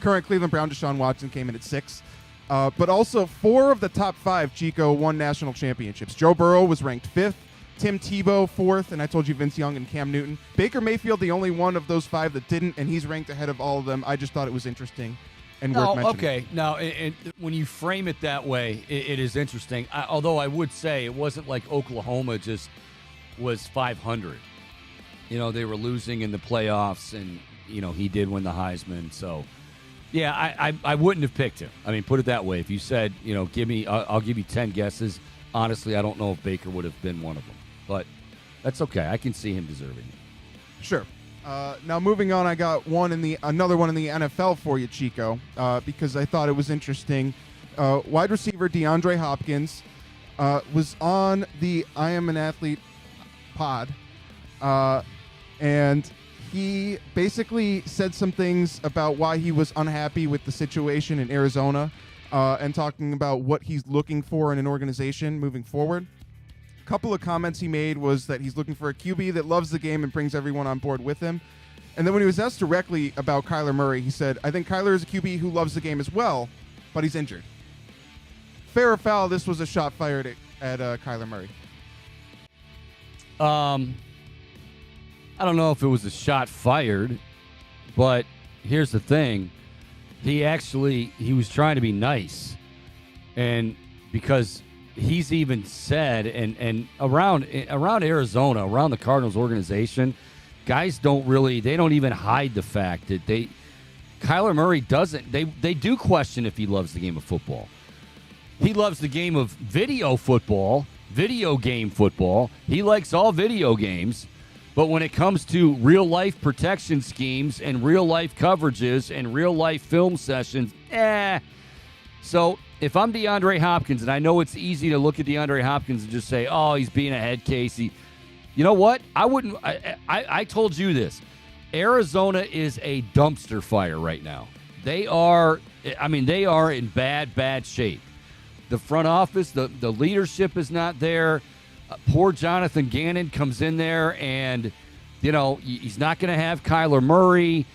Speaker 2: Current Cleveland Brown Deshaun Watson came in at 6. But also 4 of the top 5, Chico, won national championships. Joe Burrow was ranked 5th. Tim Tebow 4th, and I told you Vince Young and Cam Newton. Baker Mayfield, the only one of those 5 that didn't, and he's ranked ahead of all of them. I just thought it was interesting and worth mentioning.
Speaker 1: Okay. Now, when you frame it that way, it is interesting. Although I would say it wasn't like Oklahoma just was 500. You know, they were losing in the playoffs, and, you know, he did win the Heisman. So, yeah, I wouldn't have picked him. I mean, put it that way. If you said, you know, I'll give you 10 guesses, honestly, I don't know if Baker would have been one of them. But that's okay. I can see him deserving it.
Speaker 2: Sure. Now, moving on, I got another one in the NFL for you, Chico, because I thought it was interesting. Wide receiver DeAndre Hopkins was on the I Am an Athlete pod, and he basically said some things about why he was unhappy with the situation in Arizona and talking about what he's looking for in an organization moving forward. A couple of comments he made was that he's looking for a QB that loves the game and brings everyone on board with him. And then when he was asked directly about Kyler Murray, he said, I think Kyler is a QB who loves the game as well, but he's injured. Fair or foul, this was a shot fired at Kyler Murray.
Speaker 1: I don't know if it was a shot fired, but here's the thing. He was trying to be nice. And because he's even said, and around Arizona, around the Cardinals organization, guys don't even hide the fact that Kyler Murray doesn't, they do question if he loves the game of football. He loves the game of video game football. He likes all video games. But when it comes to real-life protection schemes and real-life coverages and real-life film sessions, So if I'm DeAndre Hopkins, and I know it's easy to look at DeAndre Hopkins and just say, oh, he's being a head case. You know what? I told you this. Arizona is a dumpster fire right now. They are in bad shape. The front office, the leadership is not there. Poor Jonathan Gannon comes in there, and, you know, he's not going to have Kyler Murray.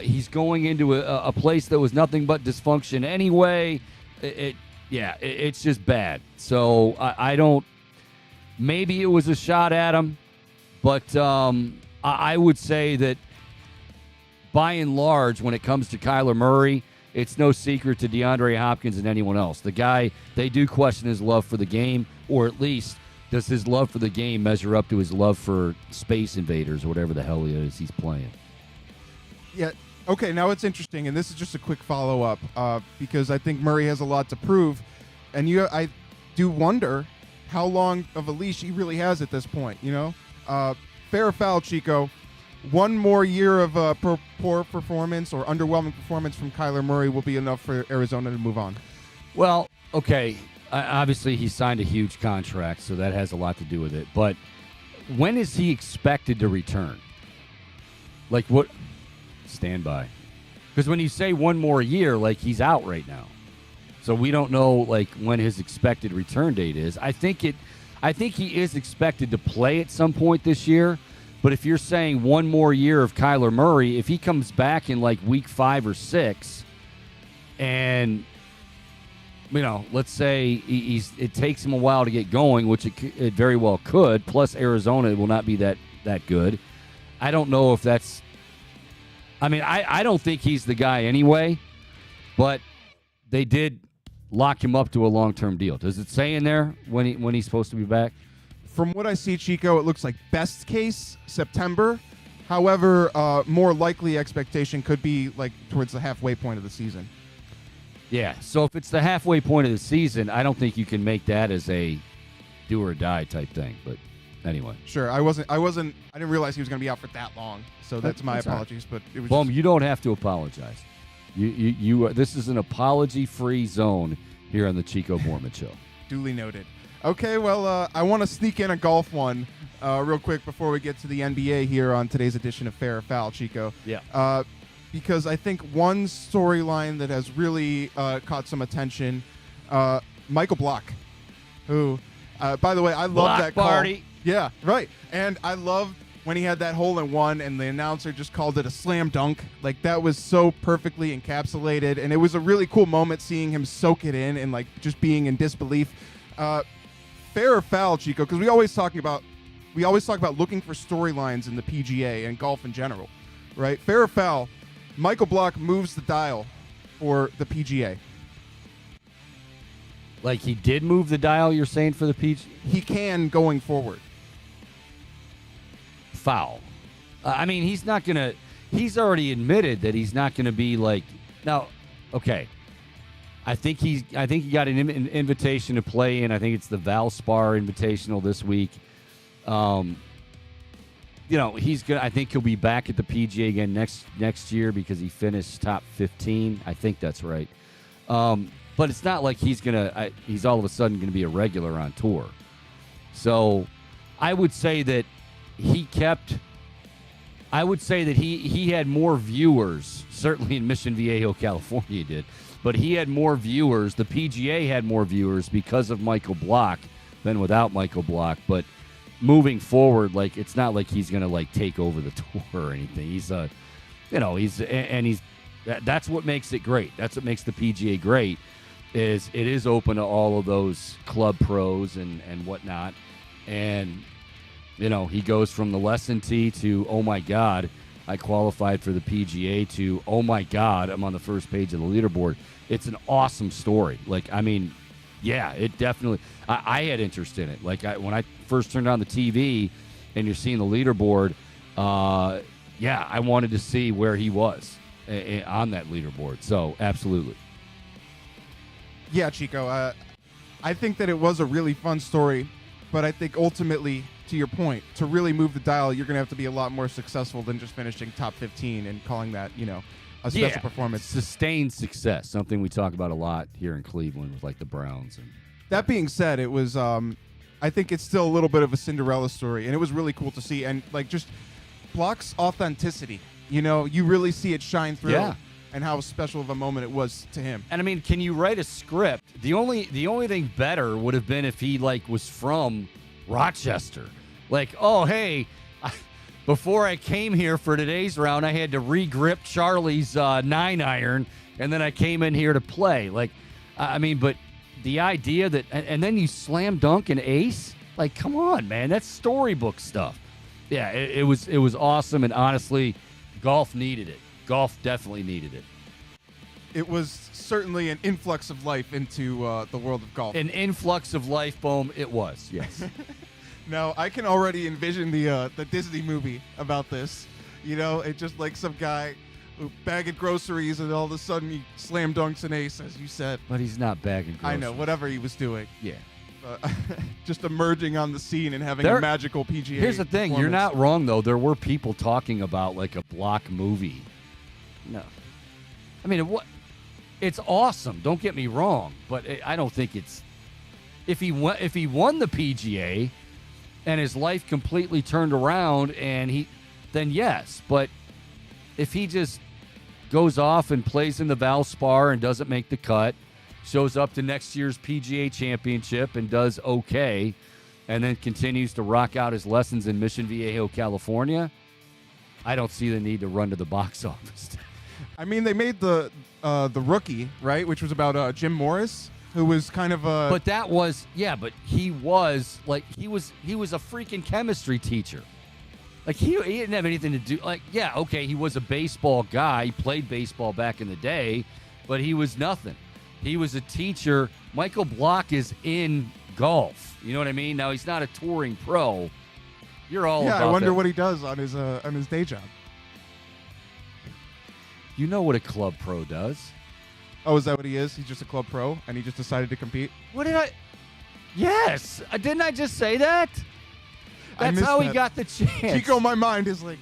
Speaker 1: He's going into a place that was nothing but dysfunction anyway. It's just bad. So I don't. Maybe it was a shot at him, but I would say that by and large, when it comes to Kyler Murray, it's no secret to DeAndre Hopkins and anyone else. The guy, they do question his love for the game, or at least does his love for the game measure up to his love for Space Invaders or whatever the hell it is he's playing.
Speaker 2: Yeah. Okay, now it's interesting, and this is just a quick follow-up because I think Murray has a lot to prove, and I do wonder how long of a leash he really has at this point, you know? Fair or foul, Chico, one more year of poor performance or underwhelming performance from Kyler Murray will be enough for Arizona to move on.
Speaker 1: Well, okay, obviously he signed a huge contract, so that has a lot to do with it, but when is he expected to return? Like what? Stand by. Because when you say one more year, like he's out right now. So we don't know like when his expected return date is. I think he is expected to play at some point this year. But if you're saying one more year of Kyler Murray, if he comes back in like week 5 or 6 and, you know, let's say it takes him a while to get going, which it very well could, plus Arizona will not be that good. I don't know if that's, I mean, I don't think he's the guy anyway, but they did lock him up to a long-term deal. Does it say in there when he's supposed to be back?
Speaker 2: From what I see, Chico, it looks like best case September. However, more likely expectation could be like towards the halfway point of the season.
Speaker 1: Yeah, so if it's the halfway point of the season, I don't think you can make that as a do or die type thing. But anyway,
Speaker 2: sure. I didn't realize he was going to be out for that long. So that's my apologies. But it was
Speaker 1: Boom, you don't have to apologize. You this is an apology-free zone here on the Chico Bormann Show.
Speaker 2: Duly noted. Okay, well, I want to sneak in a golf one real quick before we get to the NBA here on today's edition of Fair or Foul, Chico.
Speaker 1: Yeah.
Speaker 2: Because I think one storyline that has really caught some attention, Michael Block, who, by the way, I love
Speaker 1: Block
Speaker 2: that call.
Speaker 1: party.
Speaker 2: Yeah, right. And I loved when he had that hole-in-one and the announcer just called it a slam dunk. Like, that was so perfectly encapsulated, and it was a really cool moment seeing him soak it in and, like, just being in disbelief. Fair or foul, Chico, because we always talk about looking for storylines in the PGA and golf in general, right? Fair or foul, Michael Block moves the dial for the PGA.
Speaker 1: Like, he did move the dial, you're saying, for the PGA?
Speaker 2: He can going forward.
Speaker 1: Foul. I mean, he's already admitted that he's not going to be like, now, okay. I think he got an invitation to play in. I think it's the Valspar Invitational this week. I think he'll be back at the PGA again next year because he finished top 15. I think that's right. But it's not like he's all of a sudden going to be a regular on tour. So I would say that he had more viewers, certainly in Mission Viejo, California he did, but he had more viewers. The PGA had more viewers because of Michael Block than without Michael Block. But moving forward, like, it's not like he's going to like take over the tour or anything. That's what makes it great. That's what makes the PGA great. Is it is open to all of those club pros and whatnot. And, he goes from the lesson tee to, oh, my God, I qualified for the PGA to, oh, my God, I'm on the first page of the leaderboard. It's an awesome story. Like, I mean, yeah, it definitely – I had interest in it. Like, when I first turned on the TV and you're seeing the leaderboard, I wanted to see where he was on that leaderboard. So, absolutely.
Speaker 2: Yeah, Chico, I think that it was a really fun story, but I think ultimately, to your point, to really move the dial, you're going to have to be a lot more successful than just finishing top 15 and calling that, a special performance.
Speaker 1: Sustained success, something we talk about a lot here in Cleveland with, like, the Browns.
Speaker 2: That being said, it was, I think it's still a little bit of a Cinderella story, and it was really cool to see. And, like, just Block's authenticity, you really see it shine through.
Speaker 1: Yeah.
Speaker 2: And how special of a moment it was to him.
Speaker 1: And I mean, can you write a script? The only thing better would have been if he was from Rochester. Like, oh, hey, before I came here for today's round, I had to re-grip Charlie's 9-iron, and then I came in here to play. Like, I mean, but the idea that, and then you slam dunk an ace? Like, come on, man, that's storybook stuff. Yeah, it was awesome, and honestly, golf needed it. Golf definitely needed it.
Speaker 2: It was certainly an influx of life into the world of golf.
Speaker 1: An influx of life, Bohm, it was, yes.
Speaker 2: Now, I can already envision the Disney movie about this. It's just like some guy who bagging groceries and all of a sudden he slam dunks an ace, as you said.
Speaker 1: But he's not bagging groceries.
Speaker 2: I know, whatever he was doing.
Speaker 1: Yeah.
Speaker 2: Just emerging on the scene and having a magical PGA.
Speaker 1: Here's the thing. You're not wrong, though. There were people talking about, like, a Block movie. No. I mean, it's awesome. Don't get me wrong. But I don't think it's... If he won the PGA and his life completely turned around, then yes. But if he just goes off and plays in the Valspar and doesn't make the cut, shows up to next year's PGA Championship and does okay, and then continues to rock out his lessons in Mission Viejo, California, I don't see the need to run to the box office.
Speaker 2: I mean, they made the Rookie, right, which was about Jim Morris, who was kind of a...
Speaker 1: But that was, but he was a freaking chemistry teacher. Like, he didn't have anything to do, like, he was a baseball guy. He played baseball back in the day, but he was nothing. He was a teacher. Michael Block is in golf. You know what I mean? Now, he's not a touring pro. You're all about
Speaker 2: I wonder
Speaker 1: that.
Speaker 2: what he does on his day job.
Speaker 1: You know what a club pro does.
Speaker 2: Oh, is that what he is? He's just a club pro, and he just decided to compete?
Speaker 1: What did I... Yes! Didn't I just say that? That's how he got the chance.
Speaker 2: Chico, my mind is like...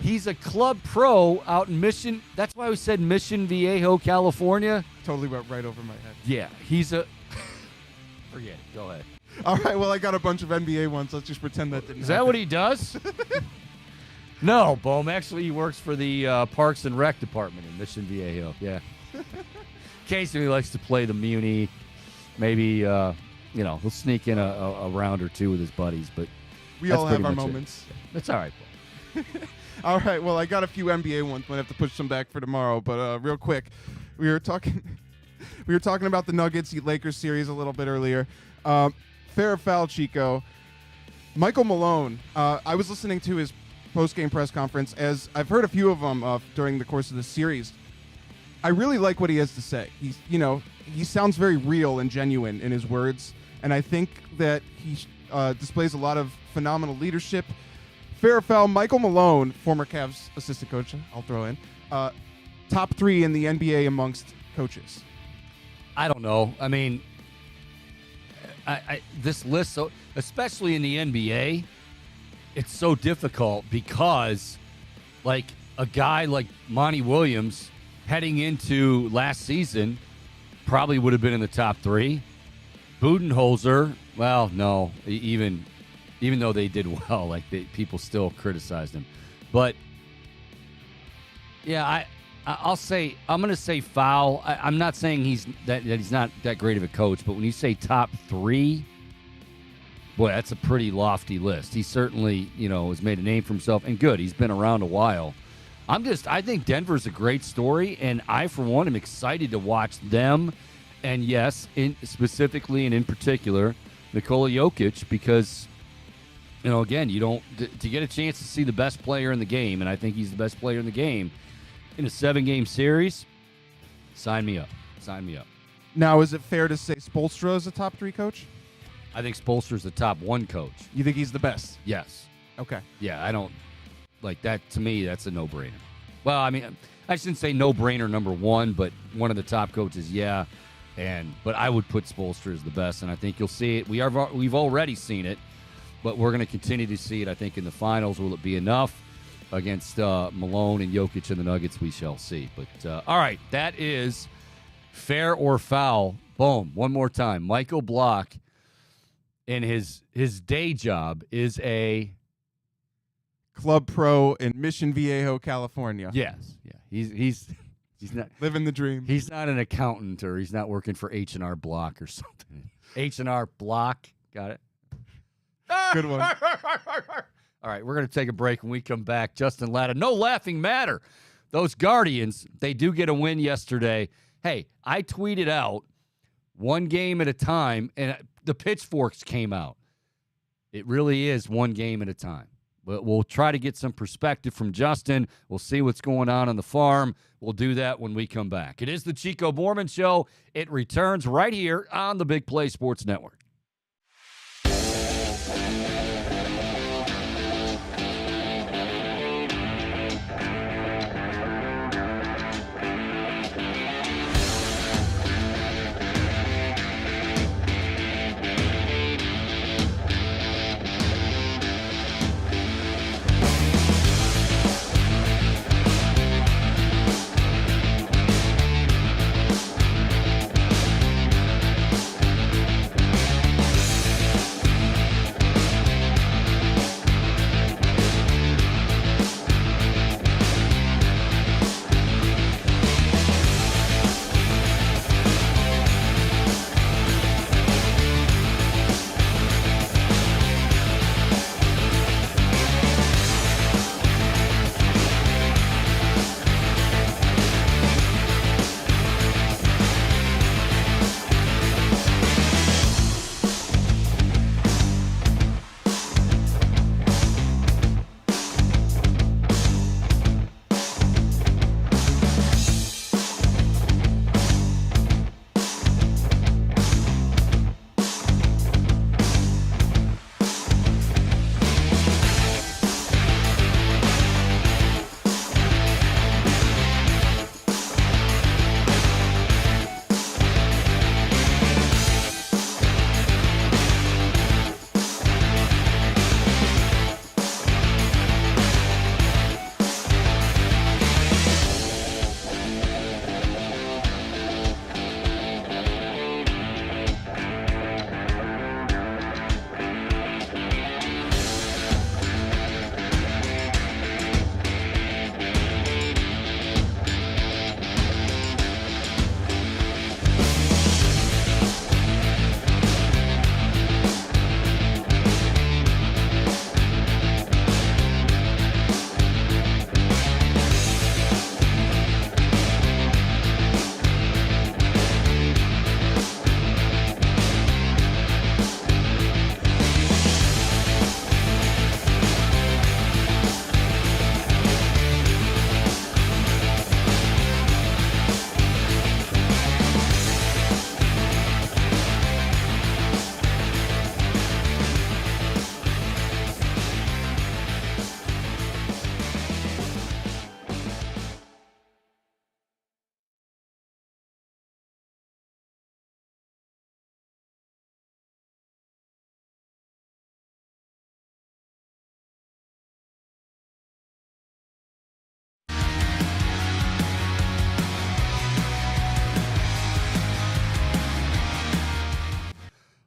Speaker 1: He's a club pro out in Mission... That's why we said Mission Viejo, California.
Speaker 2: Totally went right over my head.
Speaker 1: Yeah, he's a... Forget it. Go ahead.
Speaker 2: All right, well, I got a bunch of NBA ones. Let's just pretend that didn't
Speaker 1: Is that what he does? No, Bohm. Actually, he works for the Parks and Rec department in Mission Viejo. Yeah. Occasionally, he likes to play the Muni. Maybe, he'll sneak in a round or two with his buddies. But
Speaker 2: we all have our moments.
Speaker 1: That's all right, Bohm.
Speaker 2: All right, well, I got a few NBA ones. Might have to push some back for tomorrow. But real quick, we were talking about the Nuggets-Lakers series a little bit earlier. Fair or foul, Chico? Michael Malone. I was listening to his post-game press conference, as I've heard a few of them during the course of the series. I really like what he has to say. He sounds very real and genuine in his words, and I think that he displays a lot of phenomenal leadership. Fair or foul, Michael Malone, former Cavs assistant coach, I'll throw in, top 3 in the NBA amongst coaches.
Speaker 1: I don't know. I mean, this list, so especially in the NBA, it's so difficult because, like, a guy like Monty Williams heading into last season probably would have been in the top 3. Budenholzer, well, no, even though they did well, people still criticized him. But yeah, I'm going to say foul. I'm not saying he's not that great of a coach, but when you say top 3, boy, that's a pretty lofty list. He certainly, has made a name for himself, and good. He's been around a while. I think Denver's a great story, and I, for one, am excited to watch them. And yes, specifically and in particular, Nikola Jokic, because, again, to get a chance to see the best player in the game, and I think he's the best player in the game, in a 7-game series, sign me up. Sign me up.
Speaker 2: Now, is it fair to say Spoelstra is a top 3 coach?
Speaker 1: I think Spoelstra's the top 1 coach.
Speaker 2: You think he's the best?
Speaker 1: Yes.
Speaker 2: Okay.
Speaker 1: Yeah, I don't like that. To me, that's a no-brainer. Well, I mean, I shouldn't say no-brainer number 1, but one of the top coaches, yeah. But I would put Spoelstra as the best, and I think you'll see it. We've already seen it, but we're going to continue to see it, I think, in the finals. Will it be enough against Malone and Jokic and the Nuggets? We shall see. But, all right, that is fair or foul. Boom. One more time. Michael Block, and his day job is a
Speaker 2: club pro in Mission Viejo, California.
Speaker 1: Yes. Yeah. He's not
Speaker 2: living the dream.
Speaker 1: He's not an accountant, or he's not working for H&R Block or something. H&R Block. Got it?
Speaker 2: Good one.
Speaker 1: All right, we're going to take a break. When we come back, Justin Lada, no laughing matter. Those Guardians, they do get a win yesterday. Hey, I tweeted out 1 game at a time, and the pitchforks came out. It really is 1 game at a time. But we'll try to get some perspective from Justin. We'll see what's going on the farm. We'll do that when we come back. It is the Chico Bormann Show. It returns right here on the Big Play Sports Network.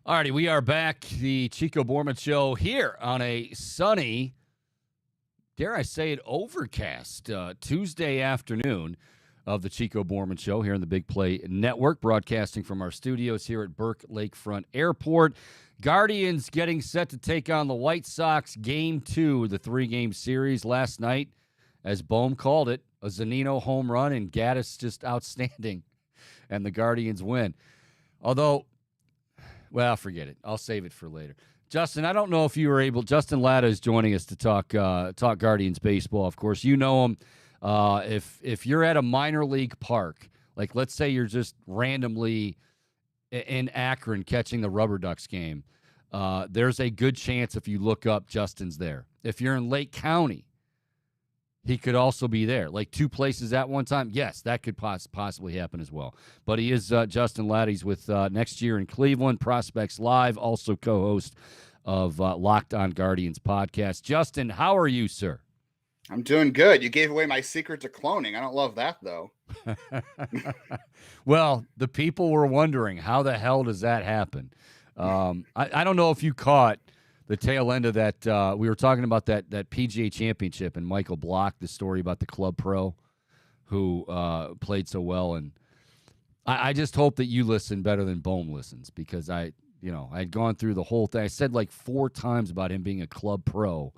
Speaker 1: All righty, we are back. The Chico Bormann Show here on a sunny, dare I say it, overcast Tuesday afternoon of the Chico Bormann Show here in the Big Play Network, broadcasting from our studios here at Burke Lakefront Airport. Guardians getting set to take on the White Sox. Game 2 of the 3-game series last night, as Bohm called it, a Zunino home run and Gaddis just outstanding, and the Guardians win. Although, well, forget it. I'll save it for later. Justin, I don't know if you were able. Justin Lada is joining us to talk Guardians baseball. Of course, you know him. If you're at a minor league park, like let's say you're just randomly in Akron catching the Rubber Ducks game, there's a good chance if you look up, Justin's there. If you're in Lake County, he could also be there. Like 2 places at one time, yes, that could possibly happen as well. But he is Justin Ladd. He's with Next Year in Cleveland, Prospects Live, also co-host of Locked On Guardians podcast. Justin, how are you, sir?
Speaker 3: I'm doing good. You gave away my secret to cloning. I don't love that, though.
Speaker 1: Well, the people were wondering, how the hell does that happen? I don't know if you caught the tail end of that. We were talking about that PGA Championship and Michael Block, the story about the club pro who played so well. And I just hope that you listen better than Bohm listens, because I'd gone through the whole thing. I said like 4 times about him being a club pro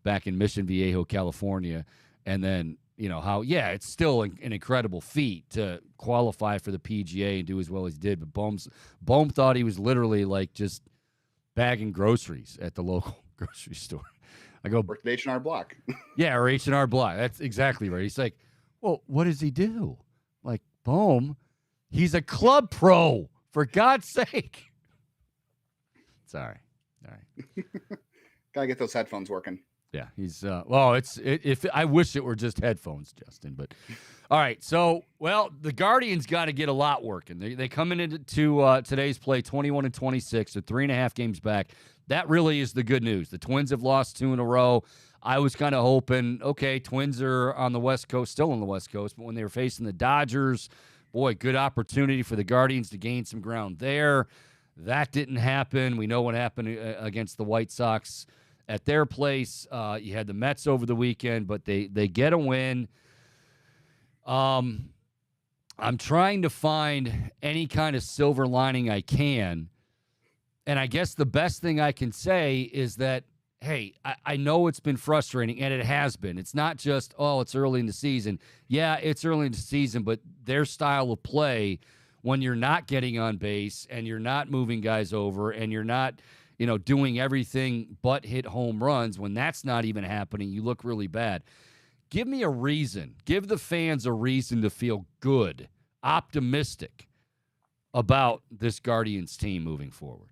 Speaker 1: back in Mission Viejo, California. And then, how, it's still an incredible feat to qualify for the PGA and do as well as he did. But Bohm thought he was literally like just bagging groceries at the local grocery store. I go,
Speaker 3: worked at H&R Block.
Speaker 1: Yeah, or H&R Block. That's exactly right. He's like, well, what does he do? Like, Bohm, he's a club pro, for God's sake. Sorry. All right.
Speaker 3: Gotta get those headphones working.
Speaker 1: Yeah, he's if I wish it were just headphones, Justin. But all right, so the Guardians got to get a lot working. They come into today's play 21-26, so 3.5 games back. That really is the good news. The Twins have lost 2 in a row. I was kind of hoping, okay, Twins are on the West Coast, still on the West Coast, but when they were facing the Dodgers, boy, good opportunity for the Guardians to gain some ground there. That didn't happen. We know what happened against the White Sox at their place. You had the Mets over the weekend, but they get a win. I'm trying to find any kind of silver lining I can. And I guess the best thing I can say is that, hey, I know it's been frustrating, and it has been. It's not just, it's early in the season. Yeah, it's early in the season, but their style of play, when you're not getting on base and you're not moving guys over and you're not doing everything but hit home runs, when that's not even happening, you look really bad. Give me a reason. Give the fans a reason to feel good, optimistic about this Guardians team moving forward.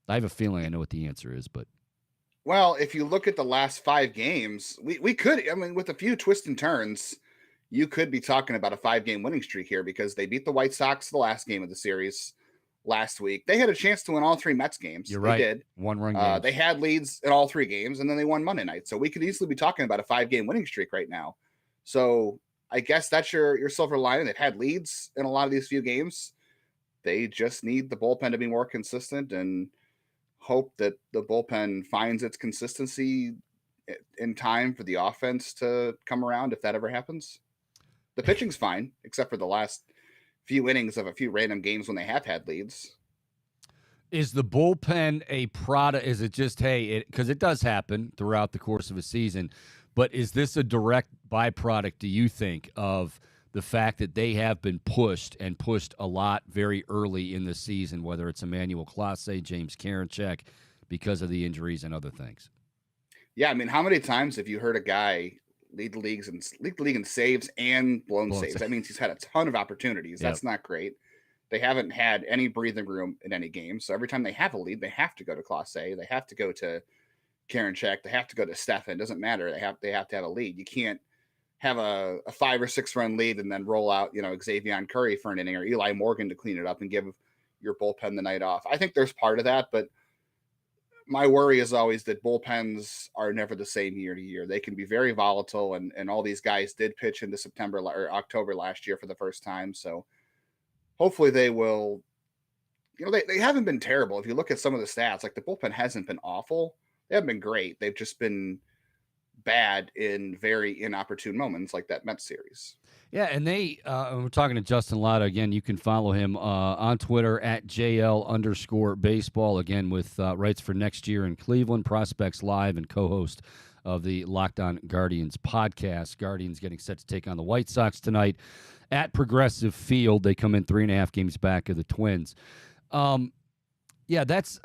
Speaker 1: I have a feeling I know what the answer is, but.
Speaker 3: Well, if you look at the last 5 games, we could, with a few twists and turns, you could be talking about a 5-game winning streak here, because they beat the White Sox the last game of the series last week. They had a chance to win all 3 Mets games.
Speaker 1: You're right.
Speaker 3: They did.
Speaker 1: 1-run games.
Speaker 3: They had leads in all 3 games, and then they won Monday night. So we could easily be talking about a 5-game winning streak right now. So I guess that's your silver lining. They've had leads in a lot of these few games. They just need the bullpen to be more consistent, and hope that the bullpen finds its consistency in time for the offense to come around, if that ever happens. The pitching's fine, except for the last few innings of a few random games when they have had leads.
Speaker 1: Is the bullpen a product? Is it just, because it does happen throughout the course of a season, but is this a direct byproduct, do you think, of the fact that they have been pushed a lot very early in the season, whether it's Emmanuel Clase, James Karinchak, because of the injuries and other things?
Speaker 3: Yeah, how many times have you heard a guy lead the league in saves and blown saves? That means he's had a ton of opportunities. Yep. That's not great. They haven't had any breathing room in any game. So every time they have a lead, they have to go to Clase. They have to go to Karinchak. They have to go to Stefan. It doesn't matter. They have to have a lead. You can't have a 5 or 6 run lead and then roll out, Xavier Curry for an inning or Eli Morgan to clean it up and give your bullpen the night off. I think there's part of that, but my worry is always that bullpens are never the same year to year. They can be very volatile, and all these guys did pitch into September or October last year for the first time. So hopefully they will they haven't been terrible. If you look at some of the stats, like the bullpen hasn't been awful. They haven't been great. They've just been bad in very inopportune moments, like that Mets series.
Speaker 1: Yeah, and we're talking to Justin Lada again. You can follow him on Twitter at JL_baseball, again, with rights for next year in Cleveland, Prospects Live, and co-host of the Locked On Guardians podcast. Guardians getting set to take on the White Sox tonight at Progressive Field. They come in 3.5 games back of the Twins. Yeah, that's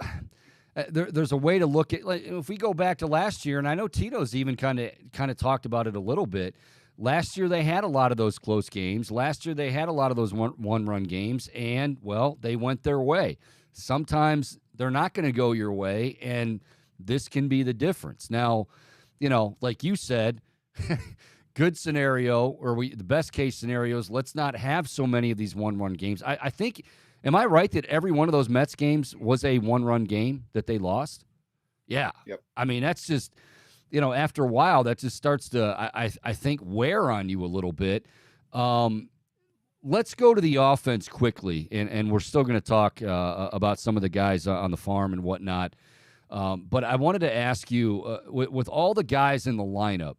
Speaker 1: there's a way to look at, like, if we go back to last year, and I know Tito's even kind of talked about it a little bit. Last year they had a lot of those close games. Last year they had a lot of those one-run games, and, well, they went their way. Sometimes they're not going to go your way, and this can be the difference. Now, like you said, good scenario, or the best case scenarios, let's not have so many of these one-run games. I think, am I right that every one of those Mets games was a one-run game that they lost? Yeah.
Speaker 3: Yep.
Speaker 1: I mean, that's just, after a while, that just starts to, I think, wear on you a little bit. Let's go to the offense quickly, and we're still going to talk about some of the guys on the farm and whatnot. But I wanted to ask you, with all the guys in the lineup,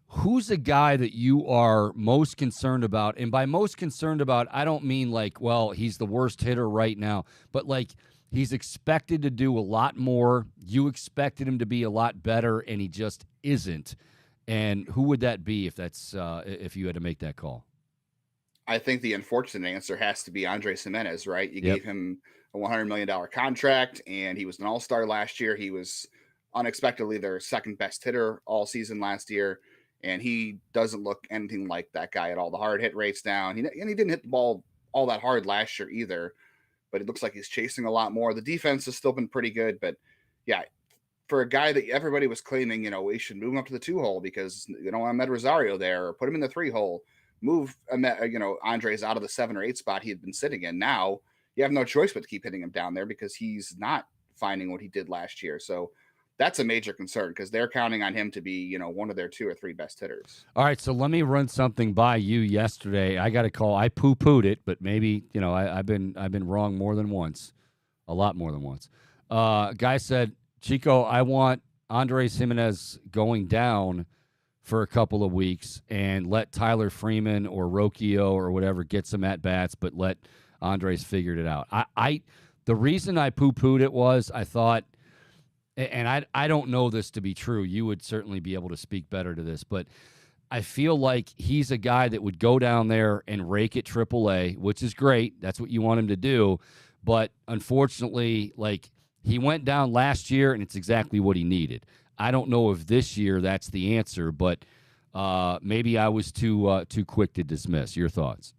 Speaker 1: who's a guy that you are most concerned about? And by most concerned about, I don't mean like, well, he's the worst hitter right now, but like he's expected to do a lot more. You expected him to be a lot better, and he just isn't. And who would that be if you had to make that call?
Speaker 3: I think the unfortunate answer has to be Andres Gimenez, right? You gave him a $100 million contract, and he was an all-star last year. He was unexpectedly their second best hitter all season last year, and he doesn't look anything like that guy at all. The hard hit rate's down, and he didn't hit the ball all that hard last year either, but it looks like he's chasing a lot more. The defense has still been pretty good, but yeah, for a guy that everybody was claiming, we should move him up to the 2-hole because Ahmed Rosario there, or put him in the 3-hole, move Andres out of the 7 or 8 spot he had been sitting in. Now you have no choice but to keep hitting him down there because he's not finding what he did last year. So that's a major concern because they're counting on him to be, one of their 2 or 3 best hitters.
Speaker 1: All right, so let me run something by you yesterday. I got a call. I poo-pooed it, but maybe, I've been wrong more than once, a lot more than once. Guy said, Chico, I want Andres Gimenez going down for a couple of weeks and let Tyler Freeman or Rocchio or whatever get some at-bats, but let Andres figure it out. The reason I poo-pooed it was I thought, and I don't know this to be true. You would certainly be able to speak better to this, but I feel like he's a guy that would go down there and rake at AAA, which is great. That's what you want him to do. But unfortunately, like, he went down last year, and it's exactly what he needed. I don't know if this year that's the answer, but maybe I was too quick to dismiss. Your thoughts?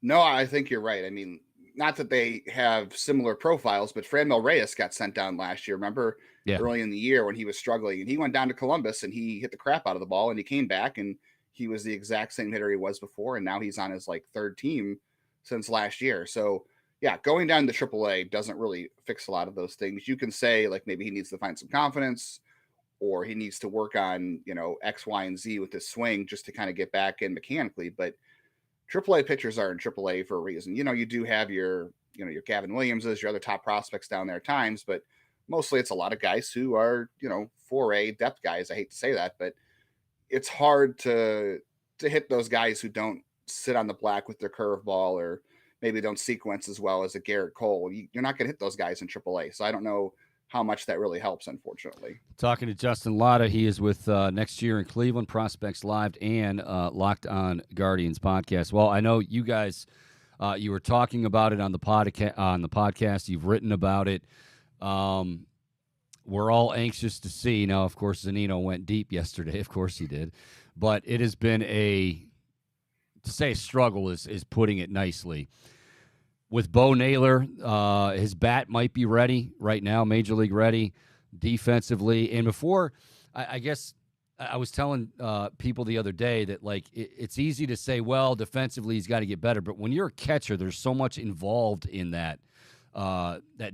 Speaker 3: No, I think you're right. I mean, not that they have similar profiles, but Franmil Reyes got sent down last year. Remember early in the year when he was struggling, and he went down to Columbus and he hit the crap out of the ball, and he came back and he was the exact same hitter he was before. And now he's on his 3rd team since last year. So yeah, going down to AAA doesn't really fix a lot of those things. You can say maybe he needs to find some confidence, or he needs to work on, X, Y, and Z with his swing just to kind of get back in mechanically. But AAA pitchers are in AAA for a reason. You do have your Gavin Williamses, your other top prospects down there at times, but mostly it's a lot of guys who are, 4A depth guys. I hate to say that, but it's hard to hit those guys who don't sit on the black with their curveball, or maybe don't sequence as well as a Garrett Cole. You're not going to hit those guys in AAA. So I don't know how much that really helps, unfortunately.
Speaker 1: Talking to Justin Lada. He is with Next Year in Cleveland, Prospects Live, and Locked On Guardians podcast. Well, I know you guys, you were talking about it on the podcast. You've written about it. We're all anxious to see. Now, of course, Zunino went deep yesterday. Of course he did. But it has been to say struggle is putting it nicely. With Bo Naylor, his bat might be ready right now, Major League ready, defensively. And before, I guess I was telling people the other day that, it's easy to say, well, defensively he's got to get better. But when you're a catcher, there's so much involved in that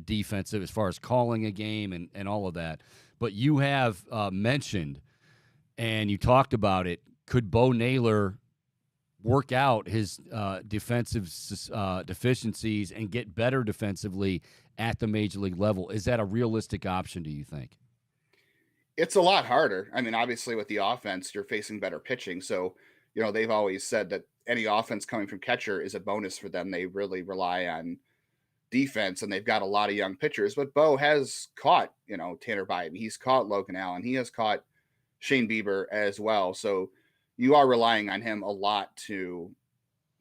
Speaker 1: defensive as far as calling a game and all of that. But you have mentioned, and you talked about it, could Bo Naylor work out his defensive deficiencies and get better defensively at the major league level? Is that a realistic option, do you think?
Speaker 3: It's a lot harder. I mean, obviously with the offense, you're facing better pitching. So, they've always said that any offense coming from catcher is a bonus for them. They really rely on defense, and they've got a lot of young pitchers. But Bo has caught, Tanner Bybee. He's caught Logan Allen. He has caught Shane Bieber as well. So you are relying on him a lot to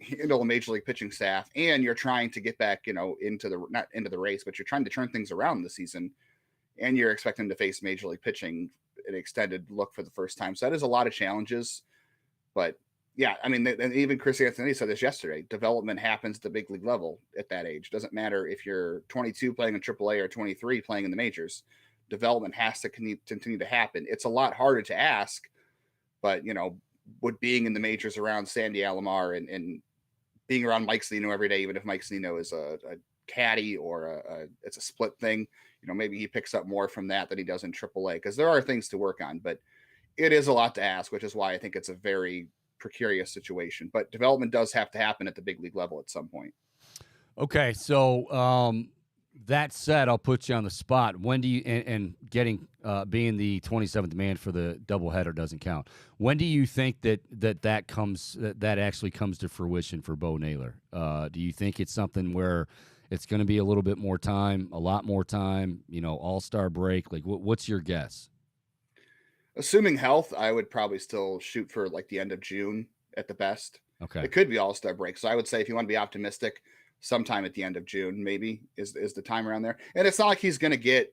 Speaker 3: handle a major league pitching staff, and you're trying to get back, not into the race, but you're trying to turn things around this season, and you're expecting to face major league pitching an extended look for the first time. So that is a lot of challenges. But yeah, I mean, and even Chris Anthony said this yesterday, development happens at the big league level at that age. Doesn't matter if you're 22 playing in AAA or 23 playing in the majors. Development has to continue to happen. It's a lot harder to ask, but, with being in the majors around Sandy Alomar and being around Mike Zunino every day, even if Mike Zunino is a caddy or it's a split thing, maybe he picks up more from that than he does in AAA, because there are things to work on, but it is a lot to ask, which is why I think it's a very precarious situation. But development does have to happen at the big league level at some point.
Speaker 1: Okay, so that said, I'll put you on the spot. When do you and getting being the 27th man for the doubleheader doesn't count? When do you think that actually comes to fruition for Bo Naylor? Do you think it's something where it's going to be a little bit more time, a lot more time? All-star break. Like, what's your guess?
Speaker 3: Assuming health, I would probably still shoot for like the end of June at the best.
Speaker 1: Okay,
Speaker 3: it could be all-star break. So I would say if you want to be optimistic, sometime at the end of June, maybe is the time around there. And it's not like he's going to get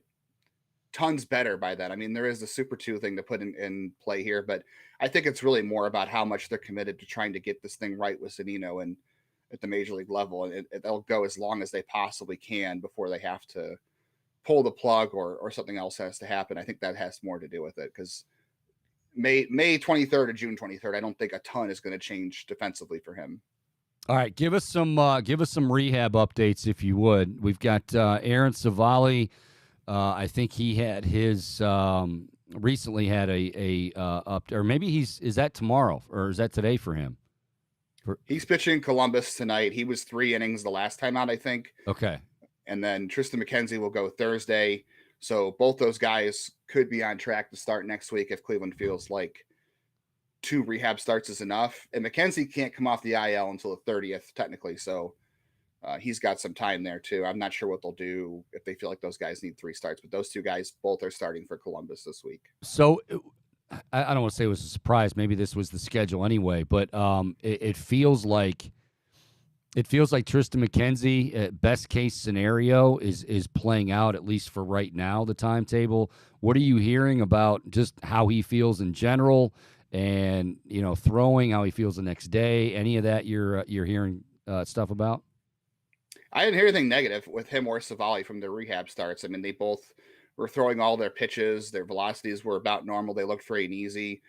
Speaker 3: tons better by then. I mean, there is the Super 2 thing to put in play here, but I think it's really more about how much they're committed to trying to get this thing right with Zunino and at the major league level. And they'll go as long as they possibly can before they have to pull the plug or something else has to happen. I think that has more to do with it, because May 23rd or June 23rd, I don't think a ton is going to change defensively for him.
Speaker 1: All right, give us some rehab updates if you would. We've got Aaron Savali. I think he had his recently had a up, or maybe is that tomorrow or is that today for him?
Speaker 3: He's pitching Columbus tonight. He was 3 innings the last time out, I think.
Speaker 1: Okay.
Speaker 3: And then Tristan McKenzie will go Thursday. So both those guys could be on track to start next week if Cleveland feels like 2 rehab starts is enough. And McKenzie can't come off the IL until the 30th, technically. So he's got some time there, too. I'm not sure what they'll do if they feel like those guys need 3 starts. But those 2 guys both are starting for Columbus this week.
Speaker 1: So I don't want to say it was a surprise. Maybe this was the schedule anyway. But it feels like Tristan McKenzie, best case scenario, is playing out, at least for right now, the timetable. What are you hearing about just how he feels in general? And throwing, how he feels the next day, any of that you're hearing stuff about?
Speaker 3: I didn't hear anything negative with him or Savali from their rehab starts. I mean, they both were throwing all their pitches. Their velocities were about normal. They looked free and easy.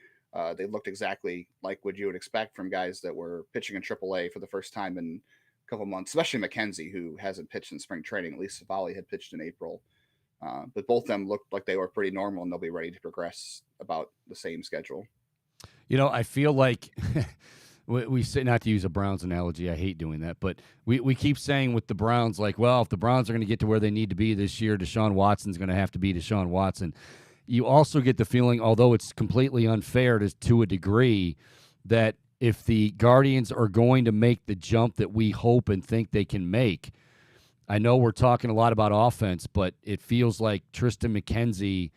Speaker 3: They looked exactly like what you would expect from guys that were pitching in AAA for the first time in a couple months, especially McKenzie, who hasn't pitched in spring training. At least Savali had pitched in April. But both of them looked like they were pretty normal, and they'll be ready to progress about the same schedule.
Speaker 1: I feel like we say, not to use a Browns analogy, I hate doing that, but we keep saying with the Browns, like, well, if the Browns are going to get to where they need to be this year, Deshaun Watson's going to have to be Deshaun Watson. You also get the feeling, although it's completely unfair to a degree, that if the Guardians are going to make the jump that we hope and think they can make, I know we're talking a lot about offense, but it feels like Tristan McKenzie,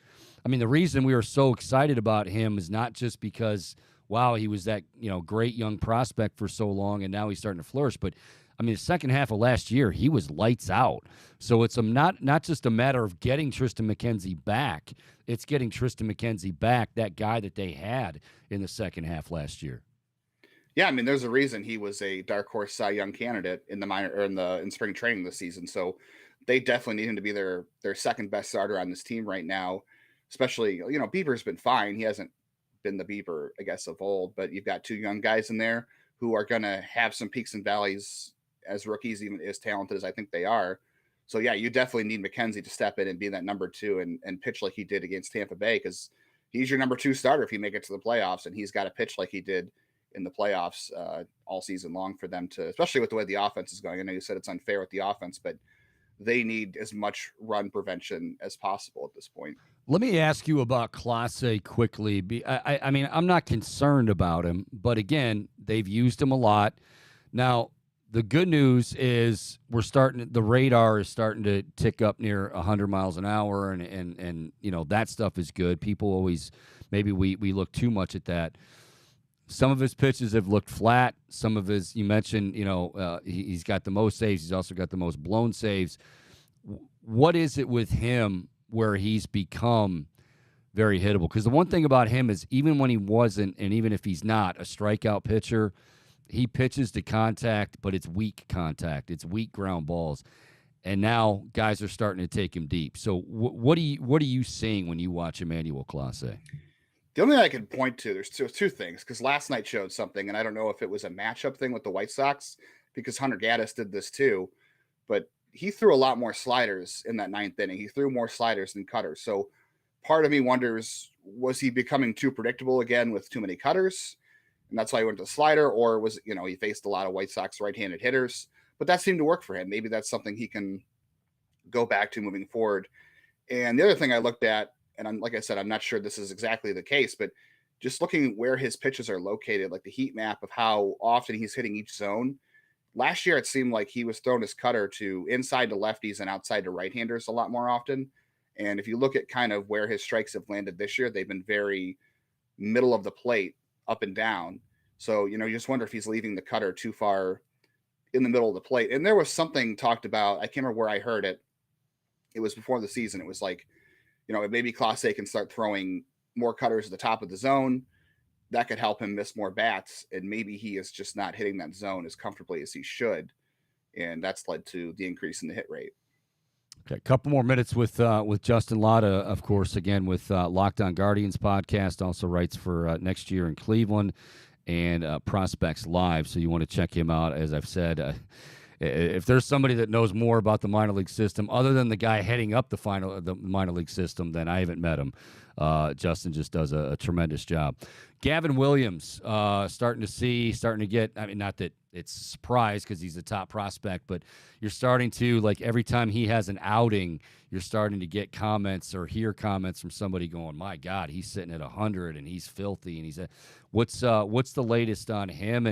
Speaker 1: I mean, the reason we were so excited about him is not just because, wow, he was that great young prospect for so long, and now he's starting to flourish. But I mean, the second half of last year, he was lights out. So it's not just a matter of getting Tristan McKenzie back; it's getting Tristan McKenzie back, that guy that they had in the second half last year.
Speaker 3: Yeah, I mean, there's a reason he was a dark horse Cy Young candidate in the minor or in spring training this season. So they definitely need him to be their second best starter on this team right now. Especially, Bieber's been fine. He hasn't been the Bieber, I guess, of old, but you've got 2 young guys in there who are going to have some peaks and valleys as rookies, even as talented as I think they are. So, yeah, you definitely need McKenzie to step in and be that number 2 and pitch like he did against Tampa Bay, because he's your number 2 starter if you make it to the playoffs, and he's got to pitch like he did in the playoffs all season long for them to, especially with the way the offense is going. I know you said it's unfair with the offense, but they need as much run prevention as possible at this point.
Speaker 1: Let me ask you about Clase quickly. I mean, I'm not concerned about him, but again, they've used him a lot. Now, the good news is the radar is starting to tick up near 100 miles an hour, and that stuff is good. People always, maybe we look too much at that. Some of his pitches have looked flat. Some of his, you mentioned, he's got the most saves. He's also got the most blown saves. What is it with him where he's become very hittable? Because the one thing about him is even when he wasn't, and even if he's not a strikeout pitcher, he pitches to contact, but it's weak contact. It's weak ground balls. And now guys are starting to take him deep. So what are you seeing when you watch Emmanuel Clase?
Speaker 3: The only thing I can point to, there's two things, because last night showed something, and I don't know if it was a matchup thing with the White Sox, because Hunter Gaddis did this too, but he threw a lot more sliders in that ninth inning. He threw more sliders than cutters. So part of me wonders, was he becoming too predictable again with too many cutters? And that's why he went to the slider, or was, he faced a lot of White Sox right-handed hitters, but that seemed to work for him. Maybe that's something he can go back to moving forward. And the other thing I looked at, and like I said, I'm not sure this is exactly the case, but just looking at where his pitches are located, like the heat map of how often he's hitting each zone. Last year, it seemed like he was throwing his cutter to inside to lefties and outside to right-handers a lot more often. And if you look at kind of where his strikes have landed this year, they've been very middle of the plate, up and down. So, you just wonder if he's leaving the cutter too far in the middle of the plate. And there was something talked about, I can't remember where I heard it. It was before the season. It was like, maybe Clase can start throwing more cutters at the top of the zone. That could help him miss more bats. And maybe he is just not hitting that zone as comfortably as he should. And that's led to the increase in the hit rate.
Speaker 1: Okay, a couple more minutes with Justin Lada, of course, again with Locked On Guardians podcast, also writes for Next Year in Cleveland and Prospects Live. So you want to check him out. As I've said, if there's somebody that knows more about the minor league system, other than the guy heading up the minor league system, then I haven't met him. Justin just does a tremendous job. Gavin Williams, starting to get, I mean, not that it's a surprise because he's a top prospect, but you're starting to, like, every time he has an outing, you're starting to get comments or hear comments from somebody going, my God, he's sitting at 100 and he's filthy. And he's what's the latest on him?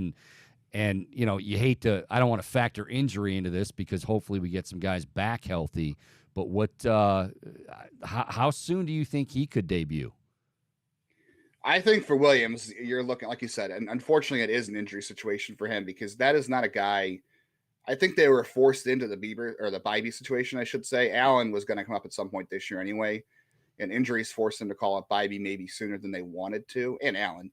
Speaker 1: And you hate to, I don't want to factor injury into this because hopefully we get some guys back healthy, but how soon do you think he could debut?
Speaker 3: I think for Williams, you're looking, like you said, and unfortunately it is an injury situation for him because that is not a guy. I think they were forced into the Bibee situation, I should say. Allen was going to come up at some point this year anyway, and injuries forced them to call up Bibee maybe sooner than they wanted to, and Allen.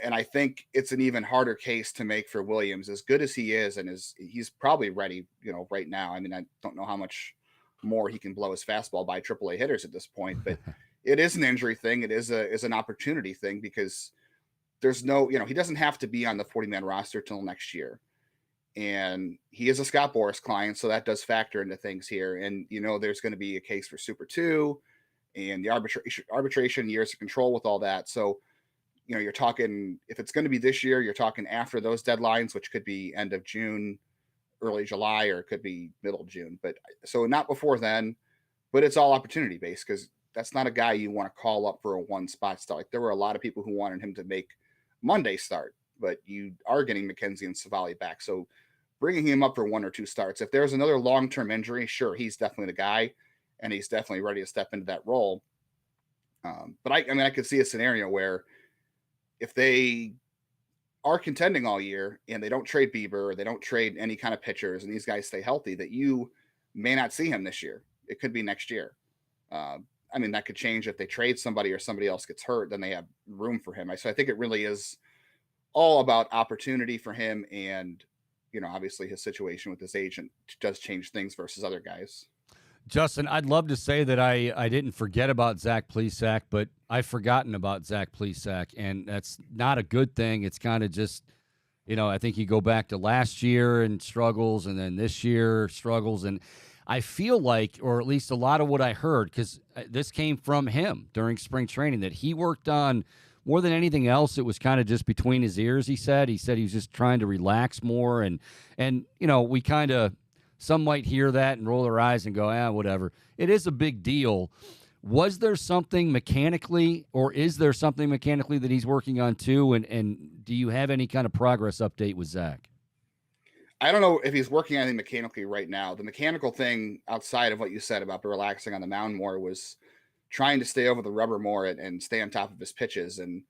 Speaker 3: And I think it's an even harder case to make for Williams, as good as he is, and he's probably ready, right now. I mean, I don't know how much more he can blow his fastball by AAA hitters at this point, but it is an injury thing. It is an opportunity thing because there's no, he doesn't have to be on the 40-man roster till next year. And he is a Scott Boras client, so that does factor into things here. And, there's going to be a case for Super 2 and the arbitration years of control with all that. So, you're talking, if it's going to be this year, you're talking after those deadlines, which could be end of June, early July, or it could be middle June. But so not before then, but it's all opportunity based because that's not a guy you want to call up for a one spot start. Like, there were a lot of people who wanted him to make Monday start, but you are getting McKenzie and Savali back. So bringing him up for one or two starts, if there's another long-term injury, sure, he's definitely the guy and he's definitely ready to step into that role. But I could see a scenario where if they are contending all year and they don't trade Bieber or they don't trade any kind of pitchers and these guys stay healthy, that you may not see him this year. It could be next year. That could change if they trade somebody or somebody else gets hurt, then they have room for him. So I think it really is all about opportunity for him. And, obviously his situation with his agent does change things versus other guys.
Speaker 1: Justin, I'd love to say that I didn't forget about Zach Plesac, but I've forgotten about Zach Plesac, and that's not a good thing. It's kind of just, I think you go back to last year and struggles, and then this year struggles, and I feel like, or at least a lot of what I heard, because this came from him during spring training, that he worked on more than anything else, it was kind of just between his ears, he said. He said he was just trying to relax more. And we kind of, some might hear that and roll their eyes and go, whatever. It is a big deal. Was there something mechanically, or is there something mechanically that he's working on too? And do you have any kind of progress update with Zach?
Speaker 3: I don't know if he's working on anything mechanically right now. The mechanical thing outside of what you said about relaxing on the mound more was trying to stay over the rubber more and stay on top of his pitches and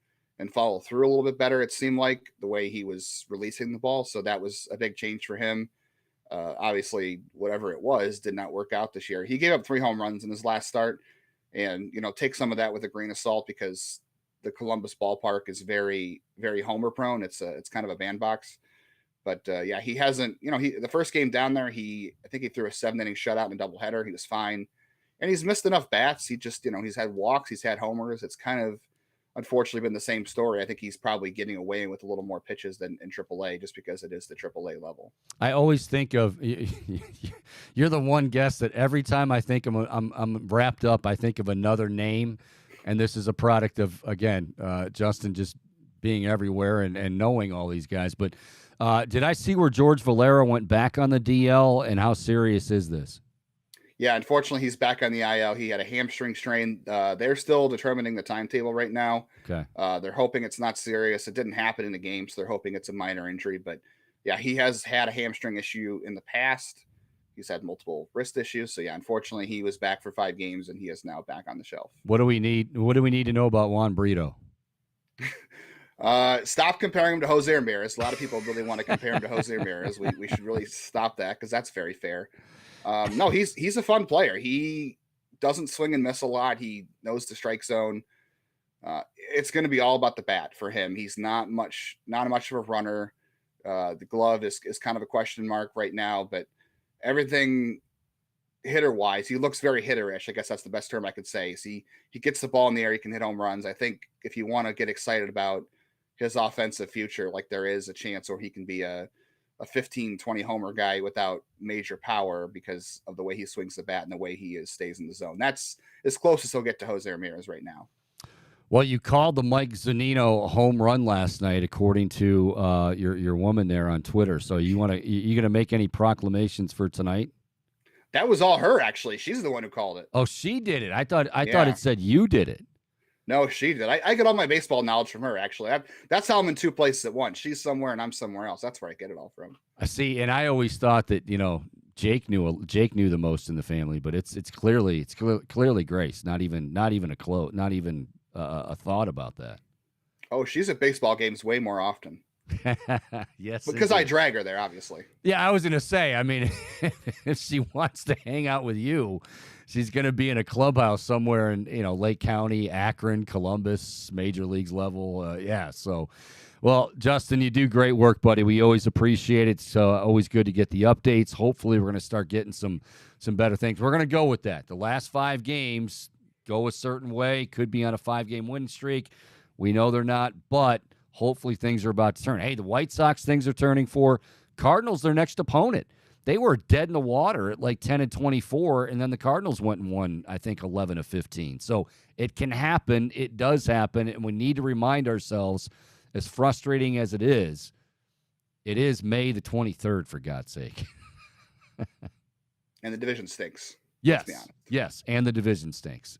Speaker 3: follow through a little bit better. It seemed like the way he was releasing the ball. So that was a big change for him. Obviously, whatever it was did not work out this year. He gave up 3 home runs in his last start, and take some of that with a grain of salt because the Columbus ballpark is very, very homer prone. It's kind of a bandbox. But he hasn't, the first game down there, I think he threw a 7-inning shutout in a doubleheader. He was fine. And he's missed enough bats. He just, he's had walks, he's had homers. It's kind of, unfortunately, been the same story. I think he's probably getting away with a little more pitches than in AAA just because it is the AAA level.
Speaker 1: I always think of, you're the one guest that every time I think I'm wrapped up, I think of another name. And this is a product of, again, Justin just being everywhere and knowing all these guys. But did I see where George Valera went back on the DL, and how serious is this?
Speaker 3: Yeah, unfortunately, he's back on the IL. He had a hamstring strain. They're still determining the timetable right now.
Speaker 1: Okay.
Speaker 3: They're hoping it's not serious. It didn't happen in the game, so they're hoping it's a minor injury. But, yeah, he has had a hamstring issue in the past. He's had multiple wrist issues. So, yeah, unfortunately, he was back for 5 games, and he is now back on the shelf.
Speaker 1: What do we need to know about Juan Brito?
Speaker 3: Stop comparing him to Jose Ramirez. A lot of people really want to compare him to Jose Ramirez. We should really stop that because that's very fair. No, he's a fun player. He doesn't swing and miss a lot. He knows the strike zone. It's going to be all about the bat for him. He's not much of a runner. The glove is kind of a question mark right now, but everything hitter wise, he looks very hitterish. I guess that's the best term I could say. So he gets the ball in the air. He can hit home runs. I think if you want to get excited about his offensive future, like there is a chance where he can be a 15, 20 homer guy without major power because of the way he swings the bat and the way he stays in the zone. That's as close as he'll get to Jose Ramirez right now.
Speaker 1: Well, you called the Mike Zunino home run last night, according to your woman there on Twitter. So you going to make any proclamations for tonight?
Speaker 3: That was all her, actually. She's the one who called it.
Speaker 1: Oh, she did it. I thought it said you did it.
Speaker 3: No, she did. I get all my baseball knowledge from her, actually. That's how I'm in 2 places at once. She's somewhere and I'm somewhere else. That's where I get it all from.
Speaker 1: I see, and I always thought that Jake knew the most in the family, but it's clearly Grace. Not even a thought about that.
Speaker 3: Oh, she's at baseball games way more often.
Speaker 1: Yes,
Speaker 3: because I drag her there, obviously.
Speaker 1: Yeah, I was gonna say. I mean, if she wants to hang out with you, she's gonna be in a clubhouse somewhere in Lake County, Akron, Columbus, major leagues level. Yeah. So, well, Justin, you do great work, buddy. We always appreciate it. It's always good to get the updates. Hopefully, we're gonna start getting some better things. We're gonna go with that. The last 5 games go a certain way. Could be on a 5-game winning streak. We know they're not, but hopefully things are about to turn. Hey, the White Sox, things are turning for. Cardinals, their next opponent. They were dead in the water at like 10-24, and then the Cardinals went and won, I think, 11-15. So it can happen. It does happen, and we need to remind ourselves, as frustrating as it is May the 23rd, for God's sake.
Speaker 3: And the division stinks.
Speaker 1: Yes, and the division stinks.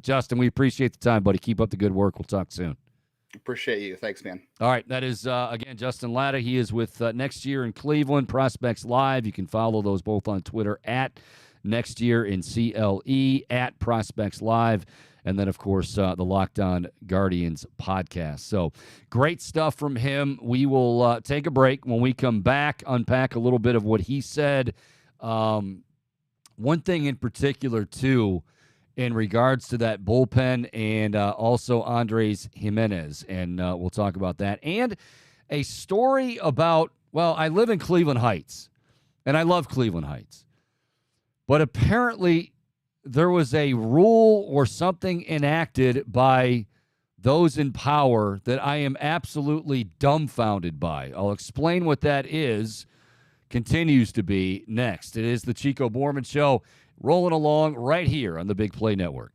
Speaker 1: Justin, we appreciate the time, buddy. Keep up the good work. We'll talk soon.
Speaker 3: Appreciate you. Thanks, man.
Speaker 1: All right. That is, again, Justin Lada. He is with Next Year in Cleveland, Prospects Live. You can follow those both on Twitter at Next Year in CLE, at Prospects Live, and then, of course, the Locked On Guardians podcast. So great stuff from him. We will take a break. When we come back, unpack a little bit of what he said. One thing in particular, too, in regards to that bullpen and also Andres Jimenez, and we'll talk about that. And a story about, well, I live in Cleveland Heights, and I love Cleveland Heights. But apparently there was a rule or something enacted by those in power that I am absolutely dumbfounded by. I'll explain what that is. Continues to be next. It is the Chico Bormann Show, rolling along right here on the Big Play Network.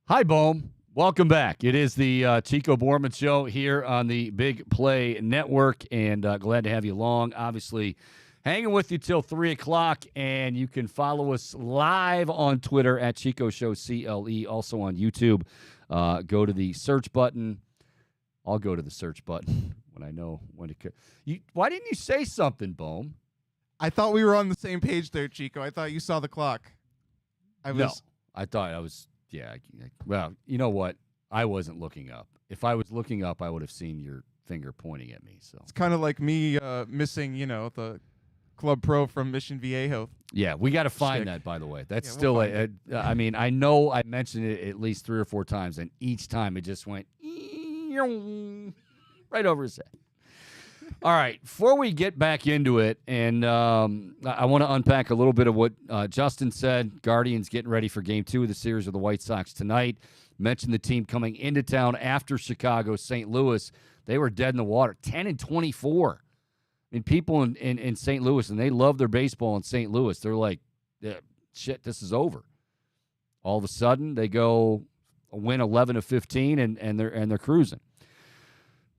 Speaker 1: Hi, Bohm. Welcome back. It is the Chico Bormann Show here on the Big Play Network, and glad to have you along. Obviously, hanging with you till 3 o'clock, and you can follow us live on Twitter at Chico Show CLE, also on YouTube. Go to the search button. I'll go to the search button when I know when to. Why didn't you say something, Bohm?
Speaker 2: I thought we were on the same page there, Chico. I thought you saw the clock.
Speaker 1: No, I thought I was. Yeah, well, you know what? I wasn't looking up. If I was looking up, I would have seen your finger pointing at me. So
Speaker 2: it's kind of like me missing, the Club Pro from Mission Viejo.
Speaker 1: Yeah, we got to find that, by the way. That's still I mean, I know I mentioned it at least 3 or 4 times, and each time it just went right over his head. All right, before we get back into it, and I want to unpack a little bit of what Justin said. Guardians getting ready for Game 2 of the series with the White Sox tonight. Mentioned the team coming into town after Chicago, St. Louis. They were dead in the water, 10-24. I mean, people in St. Louis, and they love their baseball in St. Louis. They're like, shit, this is over. All of a sudden, they go win 11 of 15, and they're cruising.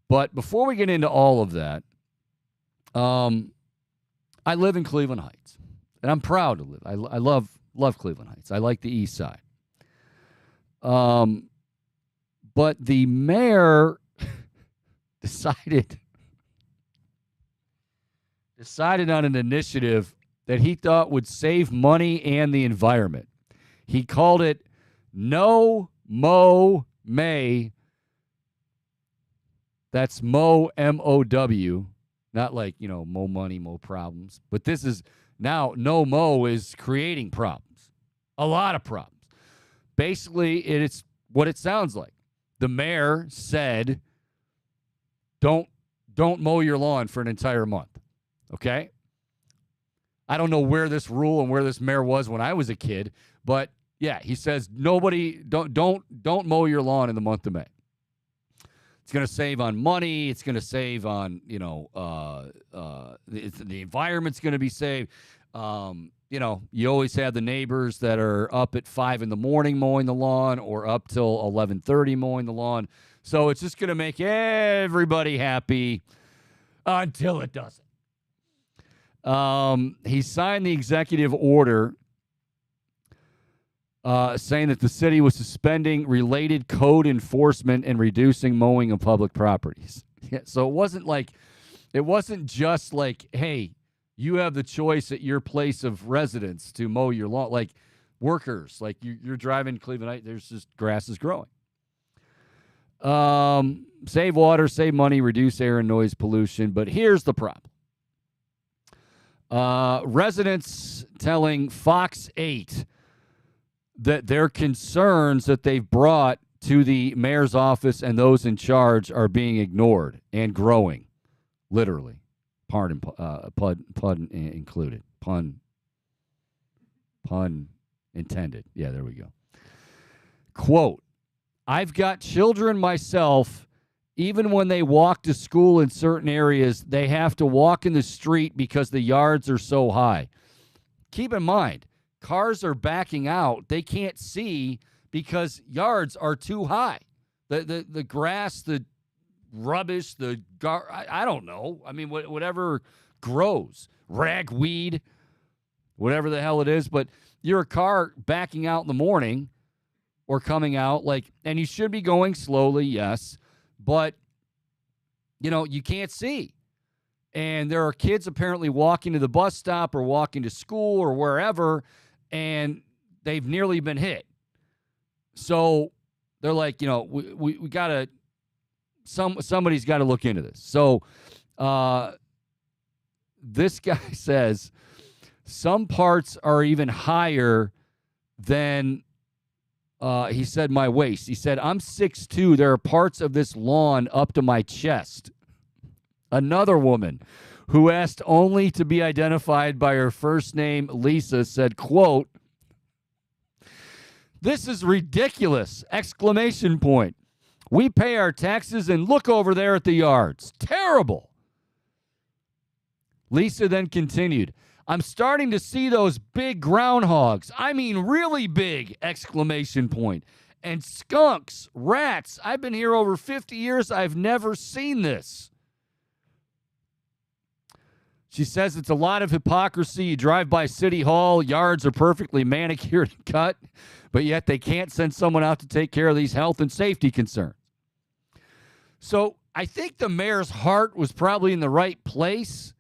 Speaker 1: But before we get into all of that, I live in Cleveland Heights, and I'm proud to live. I love Cleveland Heights. I like the East Side. But the mayor decided on an initiative that he thought would save money and the environment. He called it No Mow May. That's Mo, M-O-W, not like, mo money, mo problems. But this is now, no mo is creating problems, a lot of problems. Basically, it's what it sounds like. The mayor said, don't mow your lawn for an entire month, okay? I don't know where this rule and where this mayor was when I was a kid, but yeah, he says don't mow your lawn in the month of May. It's going to save on money. It's going to save on, the environment's going to be saved. You always have the neighbors that are up at 5 a.m. mowing the lawn or up till 11:30 mowing the lawn. So it's just going to make everybody happy until it doesn't. He signed the executive order saying that the city was suspending related code enforcement and reducing mowing of public properties. Yeah, so it wasn't just like, hey, you have the choice at your place of residence to mow your lawn. Like workers, like you're driving Cleveland Heights, there's just grass is growing. Save water, save money, reduce air and noise pollution. But here's the problem. Residents telling Fox 8 that their concerns that they've brought to the mayor's office and those in charge are being ignored and growing, literally. Pun included. Pun intended. Yeah, there we go. Quote, I've got children myself. Even when they walk to school in certain areas, they have to walk in the street because the yards are so high. Keep in mind, cars are backing out. They can't see because yards are too high. The grass, the rubbish, I don't know. I mean, whatever grows, ragweed, whatever the hell it is. But you're a car backing out in the morning or coming out, and you should be going slowly, yes, but, you can't see. And there are kids apparently walking to the bus stop or walking to school or wherever, and they've nearly been hit. So they're like, we got to, somebody's got to look into this. So this guy says some parts are even higher than, he said, my waist. He said, I'm 6'2". There are parts of this lawn up to my chest. Another woman who asked only to be identified by her first name, Lisa, said, quote, this is ridiculous! Exclamation point. We pay our taxes and look over there at the yards. Terrible. Lisa then continued, I'm starting to see those big groundhogs. I mean, really big! Exclamation point. and skunks, rats. I've been here over 50 years. I've never seen this. She says it's a lot of hypocrisy. You drive by City Hall, yards are perfectly manicured and cut, but yet they can't send someone out to take care of these health and safety concerns. So I think the mayor's heart was probably in the right place,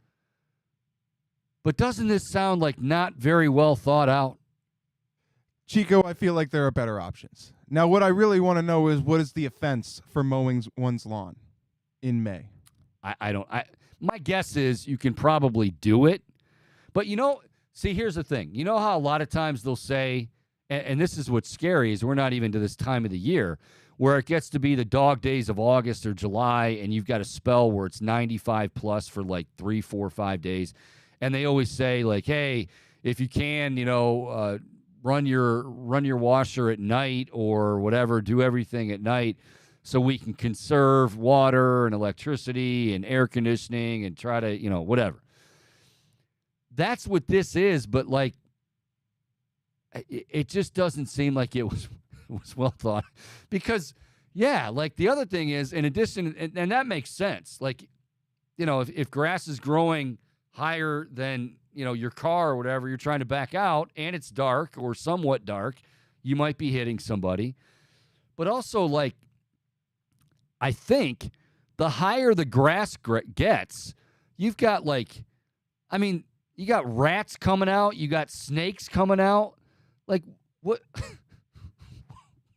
Speaker 1: but doesn't this sound like not very well thought out?
Speaker 2: Chico, I feel like there are better options. Now, what I really want to know is what is the offense for mowing one's lawn in May?
Speaker 1: My guess is you can probably do it. But, see, here's the thing. You know how a lot of times they'll say, and this is what's scary, is we're not even to this time of the year, where it gets to be the dog days of August or July, and you've got a spell where it's 95 plus for like 3, 4, 5 days. And they always say, like, hey, if you can, run your washer at night or whatever, do everything at night so we can conserve water and electricity and air conditioning and try to, whatever. That's what this is, but like it just doesn't seem like it was well thought. Because like the other thing is, in addition, and that makes sense, like, if grass is growing higher than your car or whatever, you're trying to back out and it's dark or somewhat dark, you might be hitting somebody. But also, like, I think the higher the grass gets, you've got you got rats coming out, you got snakes coming out. Like, what?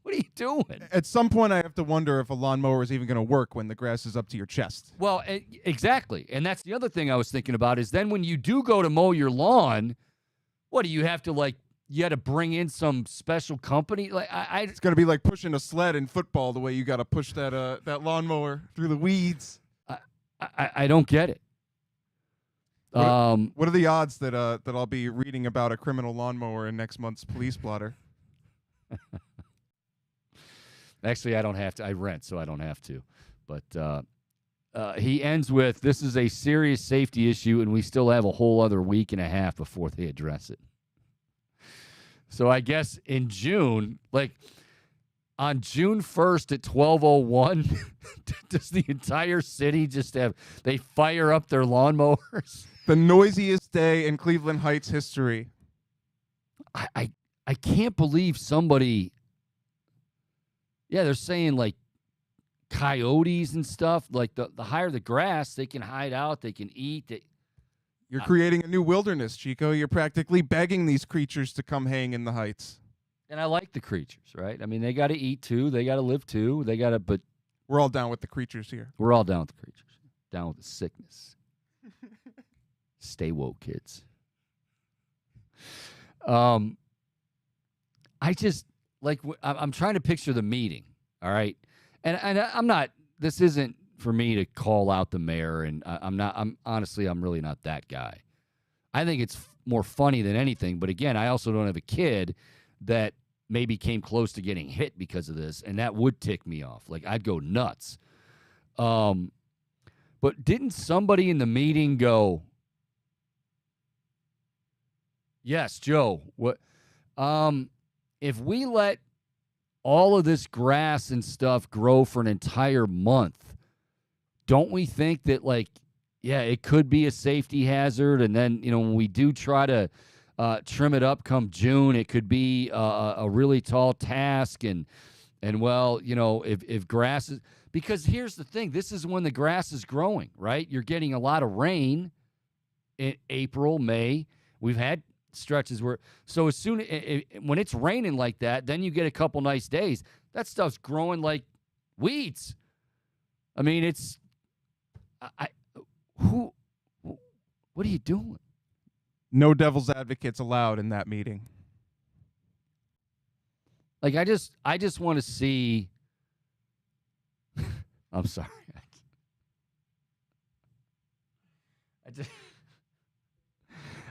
Speaker 1: What are you doing?
Speaker 2: At some point, I have to wonder if a lawnmower is even going to work when the grass is up to your chest.
Speaker 1: Well, exactly. And that's the other thing I was thinking about is then when you do go to mow your lawn, what do you have to, you had to bring in some special company?
Speaker 2: It's going to be like pushing a sled in football, the way you got to push that lawnmower through the weeds.
Speaker 1: I don't get it.
Speaker 2: What are the odds that I'll be reading about a criminal lawnmower in next month's police blotter?
Speaker 1: Actually, I don't have to. I rent, so I don't have to. But he ends with, this is a serious safety issue, and we still have a whole other week and a half before they address it. So I guess in June, on June 1st at 12:01, does the entire city they fire up their lawnmowers?
Speaker 2: The noisiest day in Cleveland Heights history.
Speaker 1: I can't believe somebody... Yeah, they're saying coyotes and stuff. Like the higher the grass, they can hide out, they can eat.
Speaker 2: You're creating a new wilderness, Chico. You're practically begging these creatures to come hang in the heights.
Speaker 1: And I like the creatures, right? I mean, they got to eat too. They got to live too. But
Speaker 2: we're all down with the creatures here.
Speaker 1: We're all down with the creatures. Down with the sickness. Stay woke, kids. I'm trying to picture the meeting, all right? And I'm not, this isn't for me to call out the mayor, and I'm really not that guy. I think it's more funny than anything, but again, I also don't have a kid that maybe came close to getting hit because of this, and that would tick me off. I'd go nuts. But didn't somebody in the meeting go, yes, Joe, what, if we let all of this grass and stuff grow for an entire month, don't we think that, it could be a safety hazard? And then, when we do try to trim it up come June, it could be a really tall task. And if grass is... Because here's the thing. This is when the grass is growing, right? You're getting a lot of rain in April, May. We've had stretches where, so as soon when it's raining like that, then you get a couple nice days, that stuff's growing like weeds. I mean, it's what are you doing?
Speaker 2: No devil's advocates allowed in that meeting.
Speaker 1: I just want to see. I'm sorry.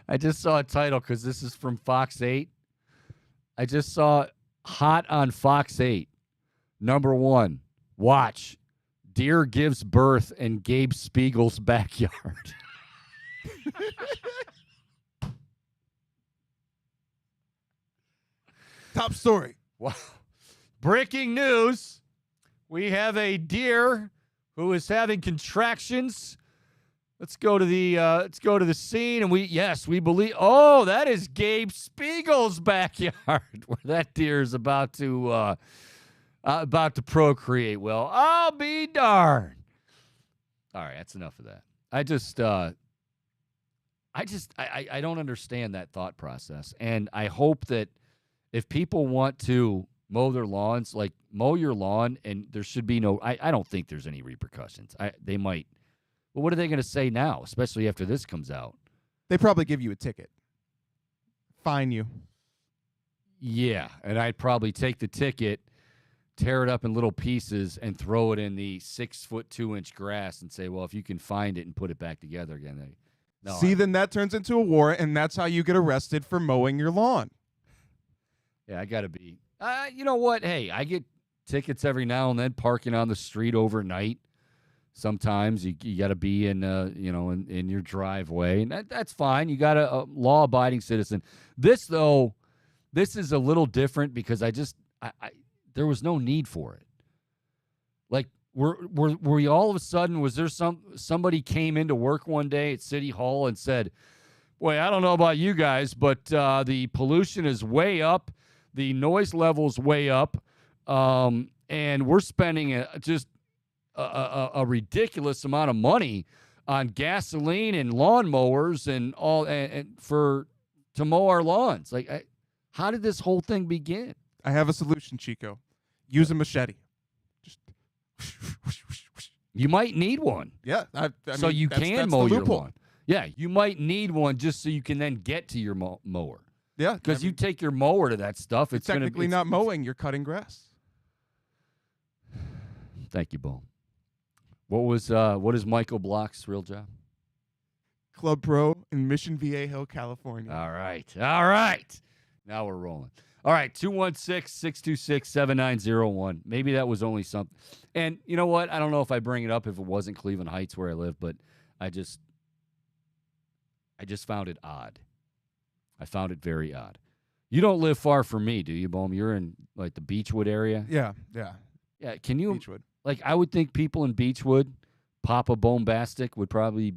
Speaker 1: I just saw a title because this is from Fox 8. I just saw hot on Fox 8. Number 1, watch. Deer gives birth in Gabe Spiegel's backyard.
Speaker 2: Top story.
Speaker 1: Wow. breaking news. We have a deer who is having contractions. Let's go to the scene, and we believe. Oh, that is Gabe Spiegel's backyard, where that deer is about to procreate. Well, I'll be darned. All right, that's enough of that. I don't understand that thought process, and I hope that if people want to mow their lawns, like mow your lawn, and there should be no. I don't think there's any repercussions. They might. But what are they going to say now, especially after this comes out?
Speaker 2: They probably give you a ticket, fine you.
Speaker 1: Yeah, and I'd probably take the ticket, tear it up in little pieces, and throw it in the 6'2" grass and say, well, if you can find it and put it back together again.
Speaker 2: Then that turns into a war, and that's how you get arrested for mowing your lawn.
Speaker 1: Yeah, I got to be. You know what? Hey, I get tickets every now and then parking on the street overnight. Sometimes you got to be in your driveway, and that's fine. You got a law-abiding citizen. This is a little different because there was no need for it. Like, were we all of a sudden, was there somebody came into work one day at City Hall and said, boy, I don't know about you guys, but the pollution is way up, the noise level's way up, and we're spending just a ridiculous amount of money on gasoline and lawnmowers and all to mow our lawns. Like, how did this whole thing begin?
Speaker 2: I have a solution, Chico. Use a machete. Just
Speaker 1: you might need one.
Speaker 2: Yeah,
Speaker 1: so
Speaker 2: mean,
Speaker 1: you
Speaker 2: that's
Speaker 1: can mow
Speaker 2: the
Speaker 1: your
Speaker 2: loophole.
Speaker 1: lawn. Yeah, you might need one just so you can then get to your mower.
Speaker 2: Yeah,
Speaker 1: because you take your mower to that stuff.
Speaker 2: It's technically not mowing. You're cutting grass.
Speaker 1: Thank you, Bo. What is Michael Block's real job?
Speaker 2: Club pro in Mission Viejo, California.
Speaker 1: All right. Now we're rolling. All right, 216-626-7901. Maybe that was only something. And you know what? I don't know if I bring it up if it wasn't Cleveland Heights where I live, but I just found it odd. I found it very odd. You don't live far from me, do you, Bohm? You're in like the Beechwood area?
Speaker 2: Yeah.
Speaker 1: Yeah, can you
Speaker 2: Beechwood.
Speaker 1: Like, I would think people in Beechwood, Papa Bombastic would probably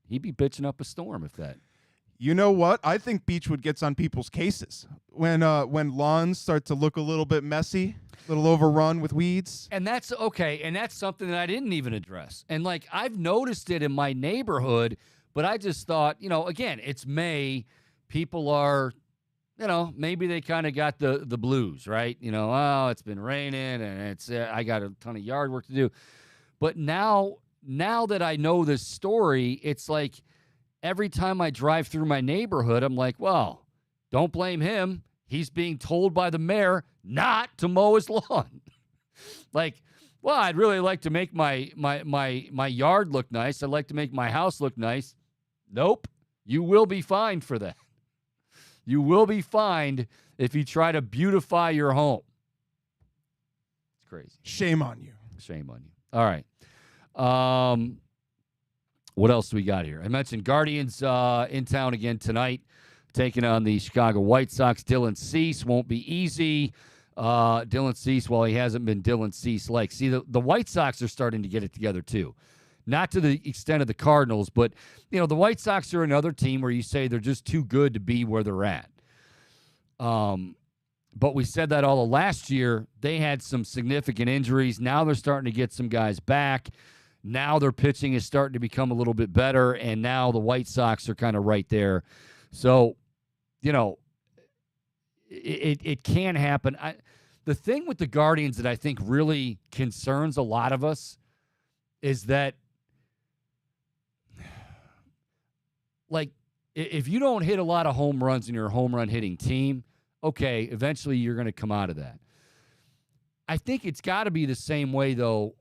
Speaker 1: he'd be bitching up a storm if that.
Speaker 2: You know what? I think Beechwood gets on people's cases when lawns start to look a little bit messy, a little overrun with weeds.
Speaker 1: And that's okay. And that's something that I didn't even address. And like, I've noticed it in my neighborhood, but I just thought, again, it's May. People are, maybe they kind of got the blues, right? Oh, it's been raining and I got a ton of yard work to do. But now that I know this story, it's like every time I drive through my neighborhood, I'm like, well, don't blame him. He's being told by the mayor not to mow his lawn. Like, well, I'd really like to make my yard look nice. I'd like to make my house look nice. Nope. You will be fined for that. You will be fined if you try to beautify your home. It's crazy.
Speaker 2: Shame on you.
Speaker 1: Shame on you. All right. What else do we got here? I mentioned Guardians in town again tonight, taking on the Chicago White Sox. Dylan Cease won't be easy. Dylan Cease, well, he hasn't been Dylan Cease-like. See, the White Sox are starting to get it together too. Not to the extent of the Cardinals, but, the White Sox are another team where you say they're just too good to be where they're at. But we said that all of last year. They had some significant injuries. Now they're starting to get some guys back. Now their pitching is starting to become a little bit better, and now the White Sox are kind of right there. So, it can happen. The thing with the Guardians that I think really concerns a lot of us is that, like, if you don't hit a lot of home runs and you're a home run hitting team, okay, eventually you're going to come out of that. I think it's got to be the same way, though,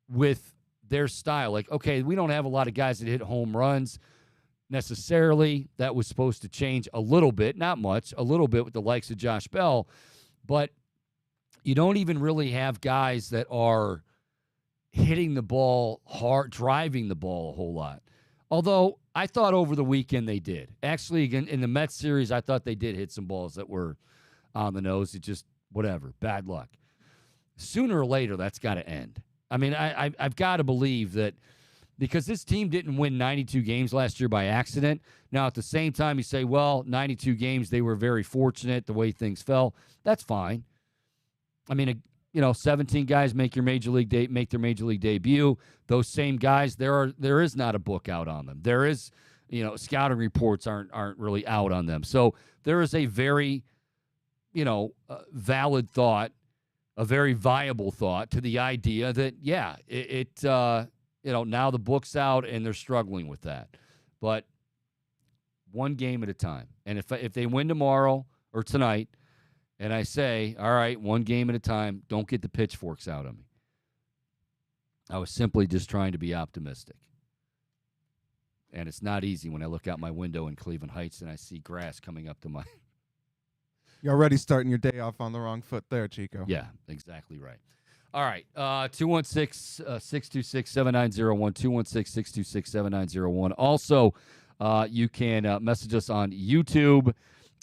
Speaker 1: with their style. Like, okay, we don't have a lot of guys that hit home runs necessarily. That was supposed to change a little bit, not much, a little bit with the likes of Josh Bell. But you don't even really have guys that are hitting the ball hard, driving the ball a whole lot. Although I thought over the weekend they did. Actually, again, in the Mets series, I thought they did hit some balls that were on the nose. It just, whatever, bad luck. sooner or later that's got to end. I mean, I've got to believe that because this team didn't win 92 games last year by accident. Now, at the same time, you say, well, 92 games, they were very fortunate the way things fell. That's fine. I mean, 17 guys make their major league debut. Those same guys, there is not a book out on them. There is, scouting reports aren't really out on them. So there is a very, valid thought, a very viable thought to the idea that, yeah, now the book's out and they're struggling with that. But one game at a time. And if they win tomorrow or tonight, and I say, all right, one game at a time, don't get the pitchforks out on me. I was simply just trying to be optimistic. And it's not easy when I look out my window in Cleveland Heights and I see grass coming up to my...
Speaker 2: You're already starting your day off on the wrong foot there, Chico.
Speaker 1: Yeah, exactly right. All right, 216-626-7901, 216-626-7901. Also, you can message us on YouTube.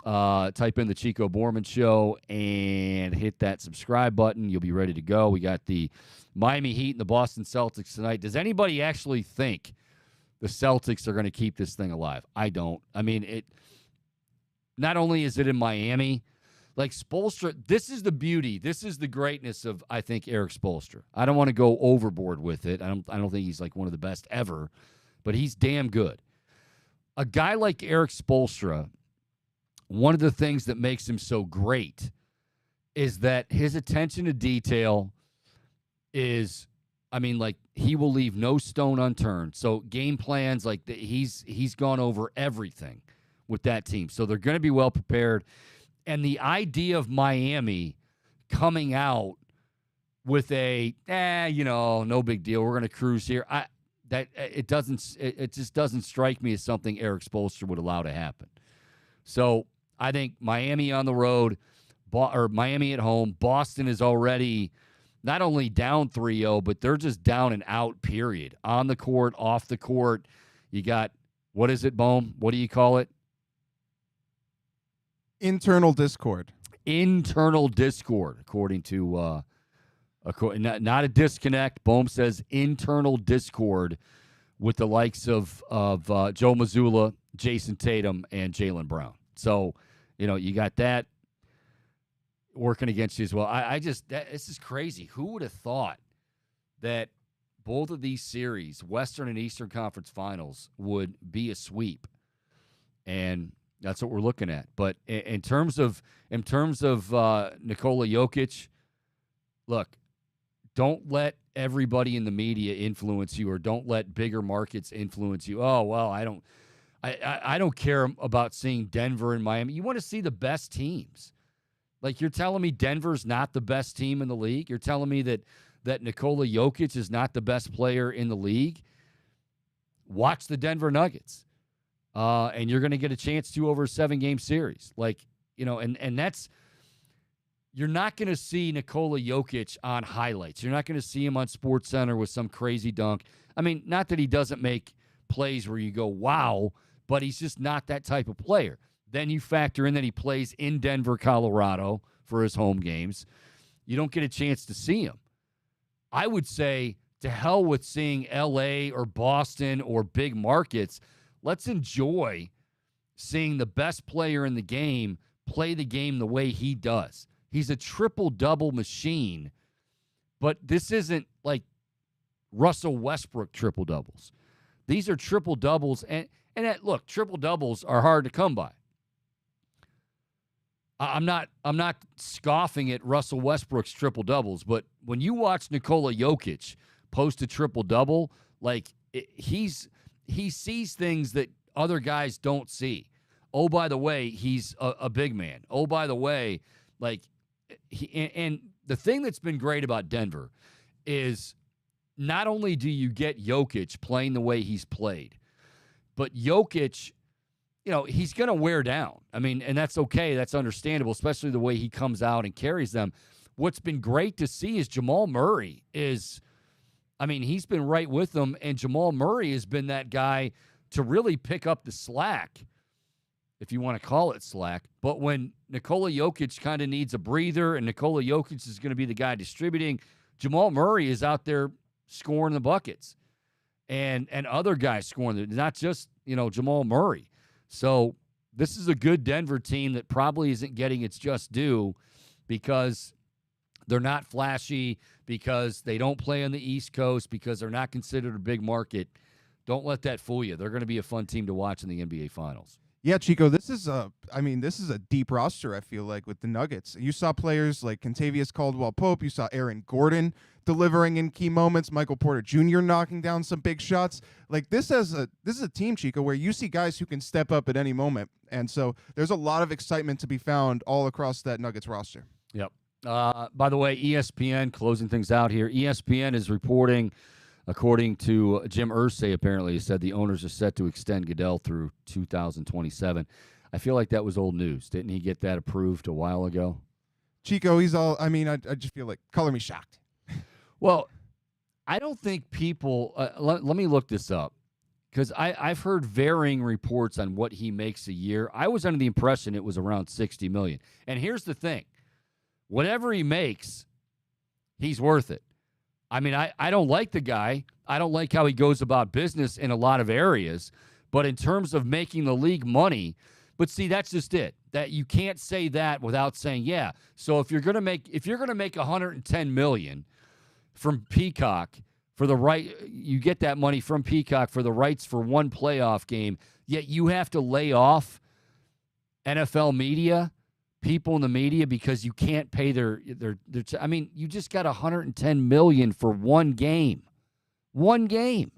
Speaker 1: Type in the Chico Bormann Show and hit that subscribe button. You'll be ready to go. We got the Miami Heat and the Boston Celtics tonight. Does anybody actually think the Celtics are going to keep this thing alive? I don't. I mean, not only is it in Miami, like Spoelstra, this is the beauty. This is the greatness of, I think, Eric Spoelstra. I don't want to go overboard with it. I don't think he's like one of the best ever, but he's damn good. A guy like Eric Spoelstra, one of the things that makes him so great is that his attention to detail is, he will leave no stone unturned. So game plans, he's gone over everything with that team. So they're going to be well prepared. And the idea of Miami coming out with no big deal, we're going to cruise here. It just doesn't strike me as something Eric Spoelstra would allow to happen. So I think Miami on the road, or Miami at home. Boston is already not only down 3-0, but they're just down and out, period. On the court, off the court. You got, what is it, Bohm? What do you call it?
Speaker 2: Internal discord.
Speaker 1: Internal discord, according to not a disconnect. Bohm says internal discord with the likes of Joe Mazzulla, Jason Tatum, and Jaylen Brown. So, you got that working against you as well. This is crazy. Who would have thought that both of these series, Western and Eastern Conference Finals, would be a sweep? And that's what we're looking at. But in terms of Nikola Jokic, look, don't let everybody in the media influence you, or don't let bigger markets influence you. Oh, well, I don't care about seeing Denver and Miami. You want to see the best teams. Like, you're telling me Denver's not the best team in the league? You're telling me that Nikola Jokic is not the best player in the league? Watch the Denver Nuggets. And you're going to get a chance to over a 7-game series. And that's, you're not going to see Nikola Jokic on highlights. You're not going to see him on SportsCenter with some crazy dunk. I mean, not that he doesn't make plays where you go, wow, but he's just not that type of player. Then you factor in that he plays in Denver, Colorado for his home games. You don't get a chance to see him. I would say to hell with seeing L.A. or Boston or big markets. Let's enjoy seeing the best player in the game play the game the way he does. He's a triple-double machine, but this isn't like Russell Westbrook triple-doubles. These are triple-doubles, and look, triple-doubles are hard to come by. I'm not scoffing at Russell Westbrook's triple-doubles, but when you watch Nikola Jokic post a triple-double, he sees things that other guys don't see. Oh, by the way, he's a big man. Oh, by the way, and the thing that's been great about Denver is not only do you get Jokic playing the way he's played, but Jokic, he's going to wear down. I mean, and that's okay. That's understandable, especially the way he comes out and carries them. What's been great to see is Jamal Murray he's been right with them, and Jamal Murray has been that guy to really pick up the slack if you want to call it slack. But when Nikola Jokic kind of needs a breather and Nikola Jokic is going to be the guy distributing, Jamal Murray is out there scoring the buckets and other guys scoring, not just, Jamal Murray. So this is a good Denver team that probably isn't getting its just due because they're not flashy, because they don't play on the East Coast, because they're not considered a big market. Don't let that fool you. They're going to be a fun team to watch in the NBA Finals.
Speaker 2: Yeah, Chico, this is a deep roster, I feel like, with the Nuggets. You saw players like Kentavious Caldwell-Pope. You saw Aaron Gordon delivering in key moments. Michael Porter Jr. knocking down some big shots. Like, this is a team, Chico, where you see guys who can step up at any moment. And so there's a lot of excitement to be found all across that Nuggets roster.
Speaker 1: Yep. By the way, ESPN, closing things out here, ESPN is reporting, according to Jim Irsay, apparently, he said the owners are set to extend Goodell through 2027. I feel like that was old news. Didn't he get that approved a while ago?
Speaker 2: Chico, I just feel like, color me shocked.
Speaker 1: Well, I don't think people, let me look this up, because I've heard varying reports on what he makes a year. I was under the impression it was around $60 million. And here's the thing. Whatever he makes, he's worth it. I mean, I don't like the guy. I don't like how he goes about business in a lot of areas. But in terms of making the league money, but see, that's just it. That you can't say that without saying, yeah. So if you're gonna make $110 million from Peacock for the right, you get that money from Peacock for the rights for one playoff game, yet you have to lay off NFL media, people in the media, because you can't pay their I mean, you just got $110 million for one game. One game.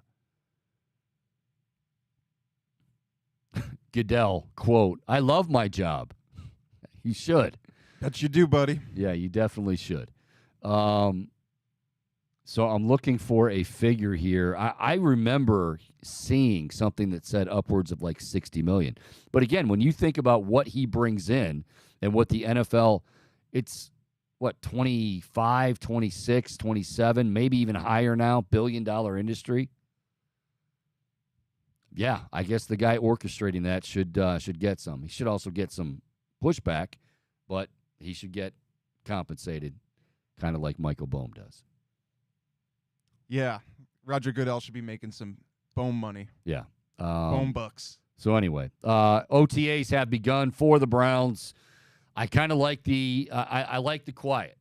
Speaker 1: Goodell, quote, "I love my job." You should.
Speaker 2: That you do, buddy.
Speaker 1: Yeah, you definitely should. So I'm looking for a figure here. I remember seeing something that said upwards of like $60 million. But again, when you think about what he brings in and what the NFL, it's what, 25, 26, 27, maybe even higher now, billion-dollar industry. Yeah, I guess the guy orchestrating that should get some. He should also get some pushback, but he should get compensated, kind of like Michael Bohm does.
Speaker 2: Yeah, Roger Goodell should be making some Bohm money.
Speaker 1: Yeah.
Speaker 2: Bohm bucks.
Speaker 1: So anyway, OTAs have begun for the Browns. I kind of like I like the quiet.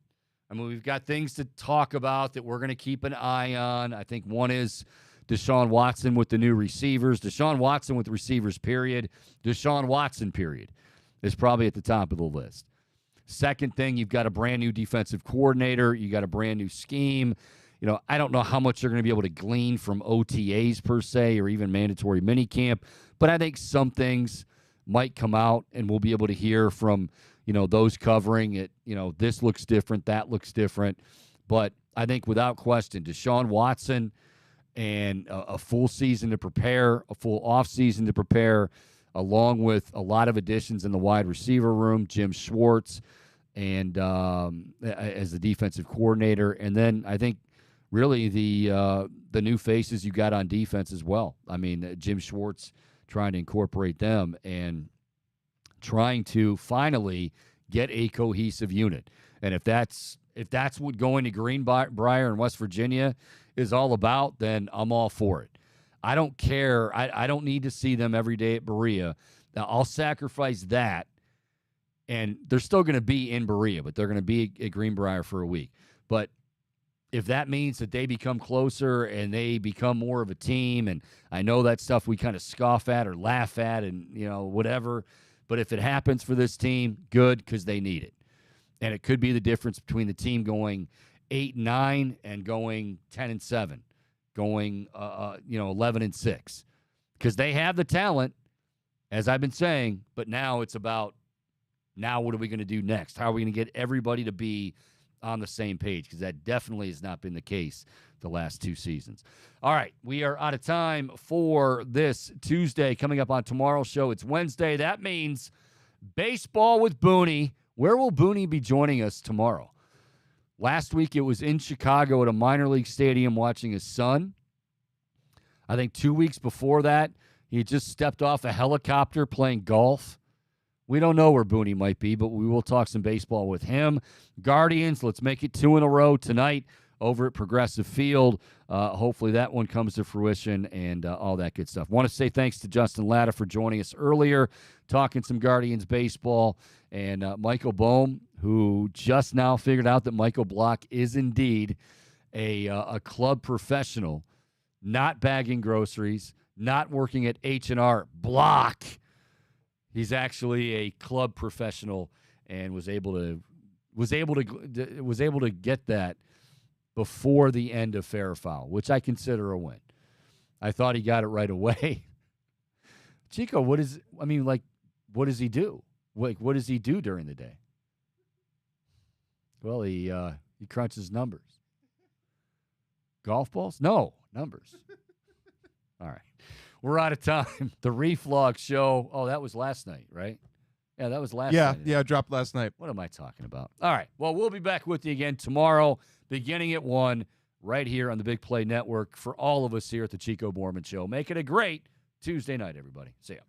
Speaker 1: I mean, we've got things to talk about that we're going to keep an eye on. I think one is Deshaun Watson with the new receivers. Deshaun Watson with receivers, period. Deshaun Watson, period, is probably at the top of the list. Second thing, you've got a brand new defensive coordinator. You got a brand new scheme. I don't know how much they're going to be able to glean from OTAs per se or even mandatory minicamp, but I think some things might come out and we'll be able to hear from, those covering it. This looks different, that looks different. But I think without question, Deshaun Watson and a full season to prepare, a full offseason to prepare, along with a lot of additions in the wide receiver room, Jim Schwartz, and as the defensive coordinator. And then I think really the new faces you got on defense as well. I mean, Jim Schwartz trying to incorporate them and trying to finally get a cohesive unit. And if that's what going to Greenbrier in West Virginia is all about, then I'm all for it. I don't care. I don't need to see them every day at Berea. Now, I'll sacrifice that, and they're still going to be in Berea, but they're going to be at Greenbrier for a week. But if that means that they become closer and they become more of a team, and I know that stuff we kind of scoff at or laugh at and, whatever, but if it happens for this team, good, because they need it. And it could be the difference between the team going 8-9 and going 10-7, going 11-6, because they have the talent, as I've been saying. But now it's about, now what are we going to do next? How are we going to get everybody to be on the same page? Because that definitely has not been the case the last two seasons. All right, we are out of time for this Tuesday. Coming up on tomorrow's show, it's Wednesday. That means baseball with Booney. Where will Booney be joining us tomorrow? Last week it was in Chicago at a minor league stadium watching his son. I think 2 weeks before that, he just stepped off a helicopter playing golf We don't know where Booney might be, but we will talk some baseball with him. Guardians, let's make it 2 in a row tonight over at Progressive Field. Hopefully that one comes to fruition and all that good stuff. Want to say thanks to Justin Lada for joining us earlier, talking some Guardians baseball, and Michael Bohm, who just now figured out that Michael Block is indeed a club professional, not bagging groceries, not working at H&R Block. He's actually a club professional and was able to get that before the end of fair or foul, which I consider a win. I thought he got it right away. Chico, what does he do? What does he do during the day? Well, he crunches numbers. Golf balls? No, numbers. All right. We're out of time. The Reflog Show. Oh, that was last night, right? Yeah, that was last night.
Speaker 2: Yeah, dropped last night.
Speaker 1: What am I talking about? All right. Well, we'll be back with you again tomorrow, beginning at 1, right here on the Big Play Network for all of us here at the Chico Bormann Show. Make it a great Tuesday night, everybody. See ya.